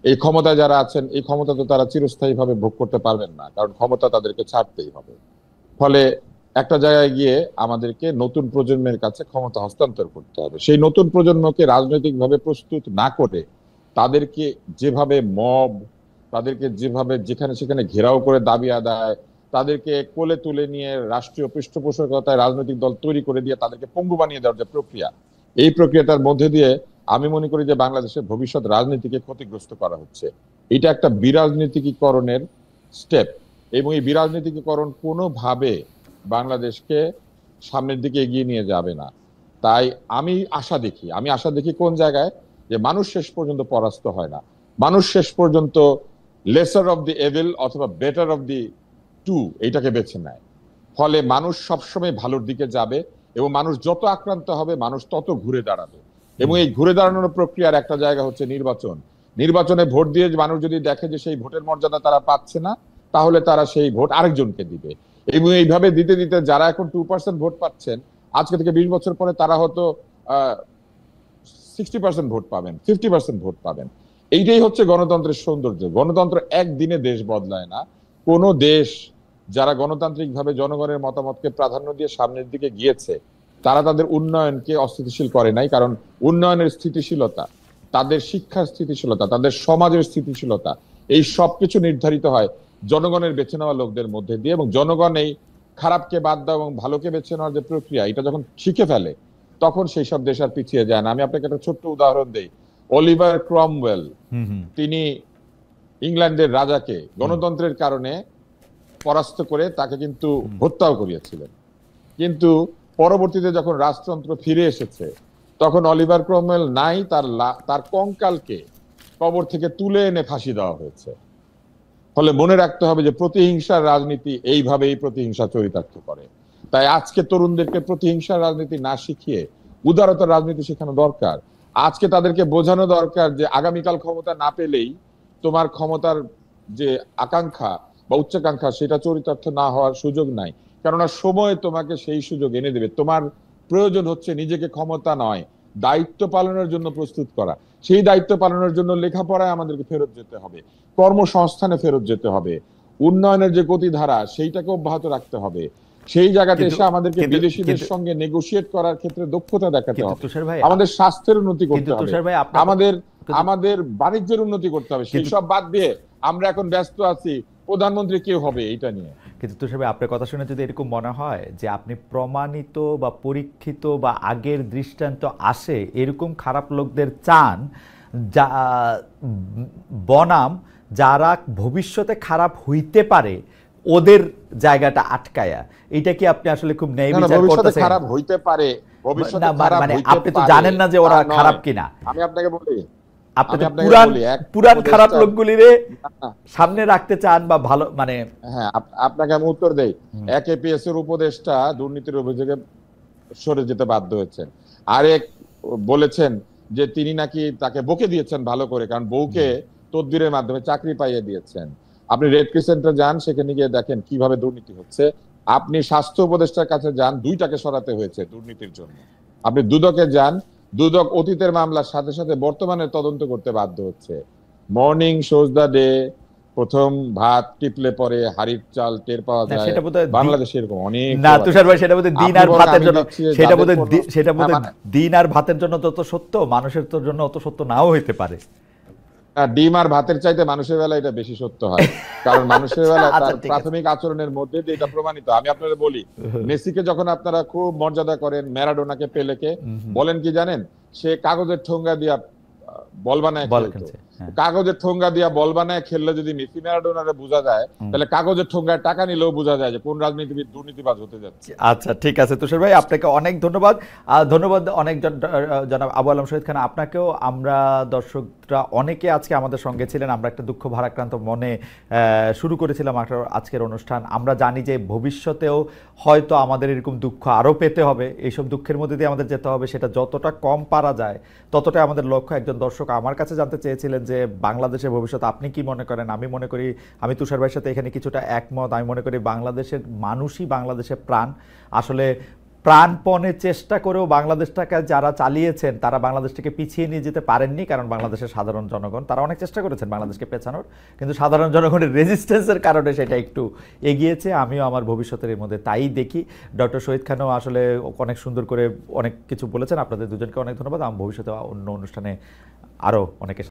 এই ক্ষমতায় যারা আছেন, এই ক্ষমতা তো তারা চিরস্থায়ীভাবে ভোগ করতে পারবেন না, কারণ ক্ষমতা তাদেরকে ছাড়তেই হবে। ফলে একটা জায়গায় গিয়ে আমাদেরকে নতুন প্রজন্মের কাছে ক্ষমতা হস্তান্তর করতে হবে। সেই নতুন প্রজন্মকে রাজনৈতিকভাবে প্রস্তুত না করে তাদেরকে যেভাবে তাদেরকে যেভাবে যেখানে সেখানে ঘেরাও করে দাবি আদায়, তাদেরকে কোলে তুলে নিয়ে রাষ্ট্রীয় পৃষ্ঠপোষকতায় রাজনৈতিক দল তৈরি করে দিয়ে তাদেরকে পঙ্গু বানিয়ে দেওয়ার যে প্রক্রিয়া, এই প্রক্রিয়াটার মধ্যে দিয়ে আমি মনে করি যে বাংলাদেশের ভবিষ্যৎ রাজনীতিকে ক্ষতিগ্রস্ত করা হচ্ছে। এটা একটা বিরাজনীতিকীকরণের স্টেপ, এবং এই বিরাজনীতিকীকরণ কোনোভাবে বাংলাদেশকে সামনের দিকে এগিয়ে নিয়ে যাবে না। তাই আমি আশা দেখি কোন জায়গায়, যে মানুষ শেষ পর্যন্ত পরাস্ত হয় না, মানুষ শেষ পর্যন্ত লেসার অফ দি এভিল অথবা বেটার অফ দি টু এইটাকে বেছে নেয়। ফলে মানুষ সবসময় ভালোর দিকে যাবে, এবং মানুষ যত আক্রান্ত হবে মানুষ তত ঘুরে দাঁড়াবে। এবং এই ঘুরে দাঁড়ানোর প্রক্রিয়ার একটা জায়গা হচ্ছে নির্বাচন। নির্বাচনে ভোট দিয়ে মানুষ যদি দেখে যে সেই ভোটের মর্যাদা তারা পাচ্ছে না, তাহলে তারা সেই ভোট আরেকজনকে দিবে। এবং এইভাবে দিতে দিতে যারা এখন 2% ভোট পাচ্ছেন, আজকে থেকে 20 বছর পরে তারা হয়তো 60% ভোট পাবেন, 50% ভোট পাবেন। এইটাই হচ্ছে গণতন্ত্রের সৌন্দর্য। গণতন্ত্র একদিনে দেশ বদলায় না। কোন দেশ যারা গণতান্ত্রিক ভাবে জনগণের মতামতকে প্রাধান্য দিয়ে সামনের দিকে গিয়েছে, তারা তাদের উন্নয়নকে অস্থিতিশীল করে নাই। কারণ উন্নয়নের স্থিতিশীলতা, তাদের শিক্ষার স্থিতিশীলতা, তাদের সমাজের স্থিতিশীলতা, এই সবকিছু নির্ধারিত হয় জনগণের বেছে নেওয়া লোকদের মধ্যে দিয়ে। এবং জনগণ এই খারাপকে বাদ দেওয়া এবং ভালোকে বেছে নেওয়ার যে প্রক্রিয়া, এটা যখন শিখে ফেলে, তখন সেই সব দেশ আর পিছিয়ে যায় না। আমি আপনাকে একটা ছোট্ট উদাহরণ দেই। অলিভার ক্রমওয়েল, তিনি ইংল্যান্ডের রাজাকে গণতন্ত্রের কারণে পরাস্ত করে তাকে কিন্তু হত্যাও করিয়েছিলেন। কিন্তু পরবর্তীতে যখন রাজতন্ত্র ফিরে এসেছে, তখন অলিভার ক্রমওয়েল নাই, তার কঙ্কালকে কবর থেকে তুলে এনে ফাঁসি দেওয়া হয়েছে। ফলে মনে রাখতে হবে যে প্রতিহিংসার রাজনীতি এইভাবেই প্রতিহিংসা চরিতার্থ করে। তাই আজকে তরুণদেরকে প্রতিহিংসার রাজনীতি না শিখিয়ে উদারতার রাজনীতি শেখানো দরকার। আজকে তাদেরকে বোঝানো দরকার যে আগামীকাল ক্ষমতা না পেলেই তোমার ক্ষমতার যে আকাঙ্ক্ষা বা উচ্চাকাঙ্ক্ষা, সেটা চরিতার্থ না হওয়ার সুযোগ নাই। কেননা সময় তোমাকে সেই সুযোগ এনে দেবে। তোমার প্রয়োজন হচ্ছে নিজেকে ক্ষমতা নয়, দায়িত্ব পালনের জন্য প্রস্তুত করা। সেই দায়িত্ব পালনের জন্য লেখাপড়ায় আমাদেরকে ফেরত যেতে হবে, কর্মসংস্থানে ফেরত যেতে হবে, উন্নয়নের যে গতিধারা সেইটাকে অব্যাহত রাখতে হবে। সেই জায়গাতে এসে আমাদেরকে বিদেশিদের সঙ্গে নেগোশিয়েট করার ক্ষেত্রে দক্ষতা দেখাতে হবে। আমাদের স্বাস্থ্যের উন্নতি করতে হবে, আমাদের বাণিজ্যের উন্নতি করতে হবে। সেই সব বাদ দিয়ে আমরা এখন ব্যস্ত আছি প্রধানমন্ত্রী কে হবে এটা নিয়ে। কিন্তু তুষার ভাই, আপনার কথা শুনে যদি এরকম মনে হয় যে আপনি প্রমাণিত বা পরীক্ষিত বা আগের দৃষ্টান্ত আসে এরকম খারাপ লোকদের চান, যা বনাম যারা ভবিষ্যতে খারাপ হইতে পারে ওদের জায়গাটা আটকায়া, এটা কি আপনি আসলে খুব ন্যায় বিচার ভবিষ্যতে করতেছেন? খারাপ হইতে পারে, ভবিষ্যতে না, খারাপ মানে হইতে আপনি তো পারে জানেন না যে ওরা তা নয়। খারাপ কিনা। আমি আপনাকে বলি, আপনি আমি তো আপনাকে পুরান বলি, এক পুরান খারাপ উপদেষ্টা- লোকগুলিরে না, সামনে রাখতে চান বা ভালো মানে হ্যাঁ আপনাকে আমি উত্তর দেই। এক এপিএস এর উপদেষ্টা দুর্নীতির অভিযোগে সরে যেতে বাধ্য হয়েছেন। আরেক বলেছেন যে তিনি নাকি তাকে বকে দিয়েছেন ভালো করে, কারণ বউকে তদবিরের মাধ্যমে চাকরি পাইয়ে দিয়েছেন। আপনি রেড ক্রিসেন্টে যান, সেখানে গিয়ে দেখেন কিভাবে দুর্নীতি হচ্ছে। আপনি স্বাস্থ্য উপদেষ্টার কাছে যান, দুইটাকে সরাতে হয়েছে দুর্নীতির জন্য। আপনি দুদকে যান, দুদক অতীতের মামলার সাথে সাথে বর্তমানে তদন্ত করতে বাধ্য হচ্ছে। মর্নিং শোজ দ্য ডে, প্রথম ভাত টিপলে পরে হাড়ির চাল টের পাওয়া না, যায়। সেটা বোধহয় বাংলাদেশে এরকম অনেক না তুষার ভাই, সেটা বোধহয় দিন আপনি আর বলেন, ভাতের আমি জন্য, দেখছি যে সেটা যাদের বোধহয় কোনো- সেটা বোধহয় মানে- দিন আর ভাতের জন্য তত সত্য, মানুষের তোর জন্য অত সত্য নাও হইতে পারে। ডিম আর ভাতের চাইতে মানুষের বেলা এটা বেশি সত্য হয়, কারণ মানুষের বেলা আচ্ছা, তার ঠিক আছে। প্রাথমিক আচরণের মধ্যে দিয়ে এটা প্রমাণিত। আমি আপনাদের বলি, মেসিকে যখন আপনারা খুব মর্যাদা করেন, ম্যারাডোনাকে, পেলেকে বলেন কি জানেন, সে কাগজের ঠোঙ্গা দিয়া বল বানায় বল খেলতো। খেলছে, হ্যাঁ। কাগজের ঠোঙ্গা দিয়া বল বানায় খেললে যদি মেসি ম্যারাডোনারে বোঝা যায়, তাহলে কাগজের ঠোঙ্গায় টাকা নিলেও বোঝা যায় যে কোন রাজনীতিবিদ দুর্নীতিবাজ হতে যাচ্ছে। আচ্ছা, ঠিক আছে তুষার ভাই, আপনাকে অনেক ধন্যবাদ। ধন্যবাদ অনেক জনাব আবু আলম শহীদ খান, আপনাকেও। আমরা দর্শকরা অনেকে আজকে আমাদের সঙ্গে ছিলেন, আমরা একটা দুঃখ ভারাক্রান্ত মনে শুরু করেছিলাম আজকের অনুষ্ঠান। আমরা জানি যে ভবিষ্যতেও হয়তো আমাদের এরকম দুঃখ আরও পেতে হবে, এইসব দুঃখের মধ্যে দিয়ে আমাদের যেতে হবে, সেটা যতটা কম পারা যায় ততটাই আমাদের লক্ষ্য। একজন দর্শক আমার কাছে জানতে চেয়েছিলেন যে বাংলাদেশের ভবিষ্যৎ আপনি কি মনে করেন। আমি মনে করি, আমি তুষার ভাইয়ের সাথে এখানে কিছুটা একমত। আমি মনে করি বাংলাদেশের মানুষই বাংলাদেশের প্রাণ। আসলে প্রাণপণে চেষ্টা করেও বাংলাদেশটাকে যারা চালিয়েছেন তারা বাংলাদেশটাকে পিছিয়ে নিয়ে যেতে পারেননি, কারণ বাংলাদেশের সাধারণ জনগণ তারা অনেক চেষ্টা করেছেন বাংলাদেশকে পেছানোর, কিন্তু সাধারণ জনগণের রেজিস্ট্যান্সের কারণে সেটা একটু এগিয়েছে। আমিও আমার ভবিষ্যতের এর মধ্যে তাই দেখি। ডক্টর শহীদ খানও আসলে অনেক সুন্দর করে অনেক কিছু বলেছেন। আপনাদের দুজনকে অনেক ধন্যবাদ। আমার ভবিষ্যতে অন্য অনুষ্ঠানে আরও অনেকের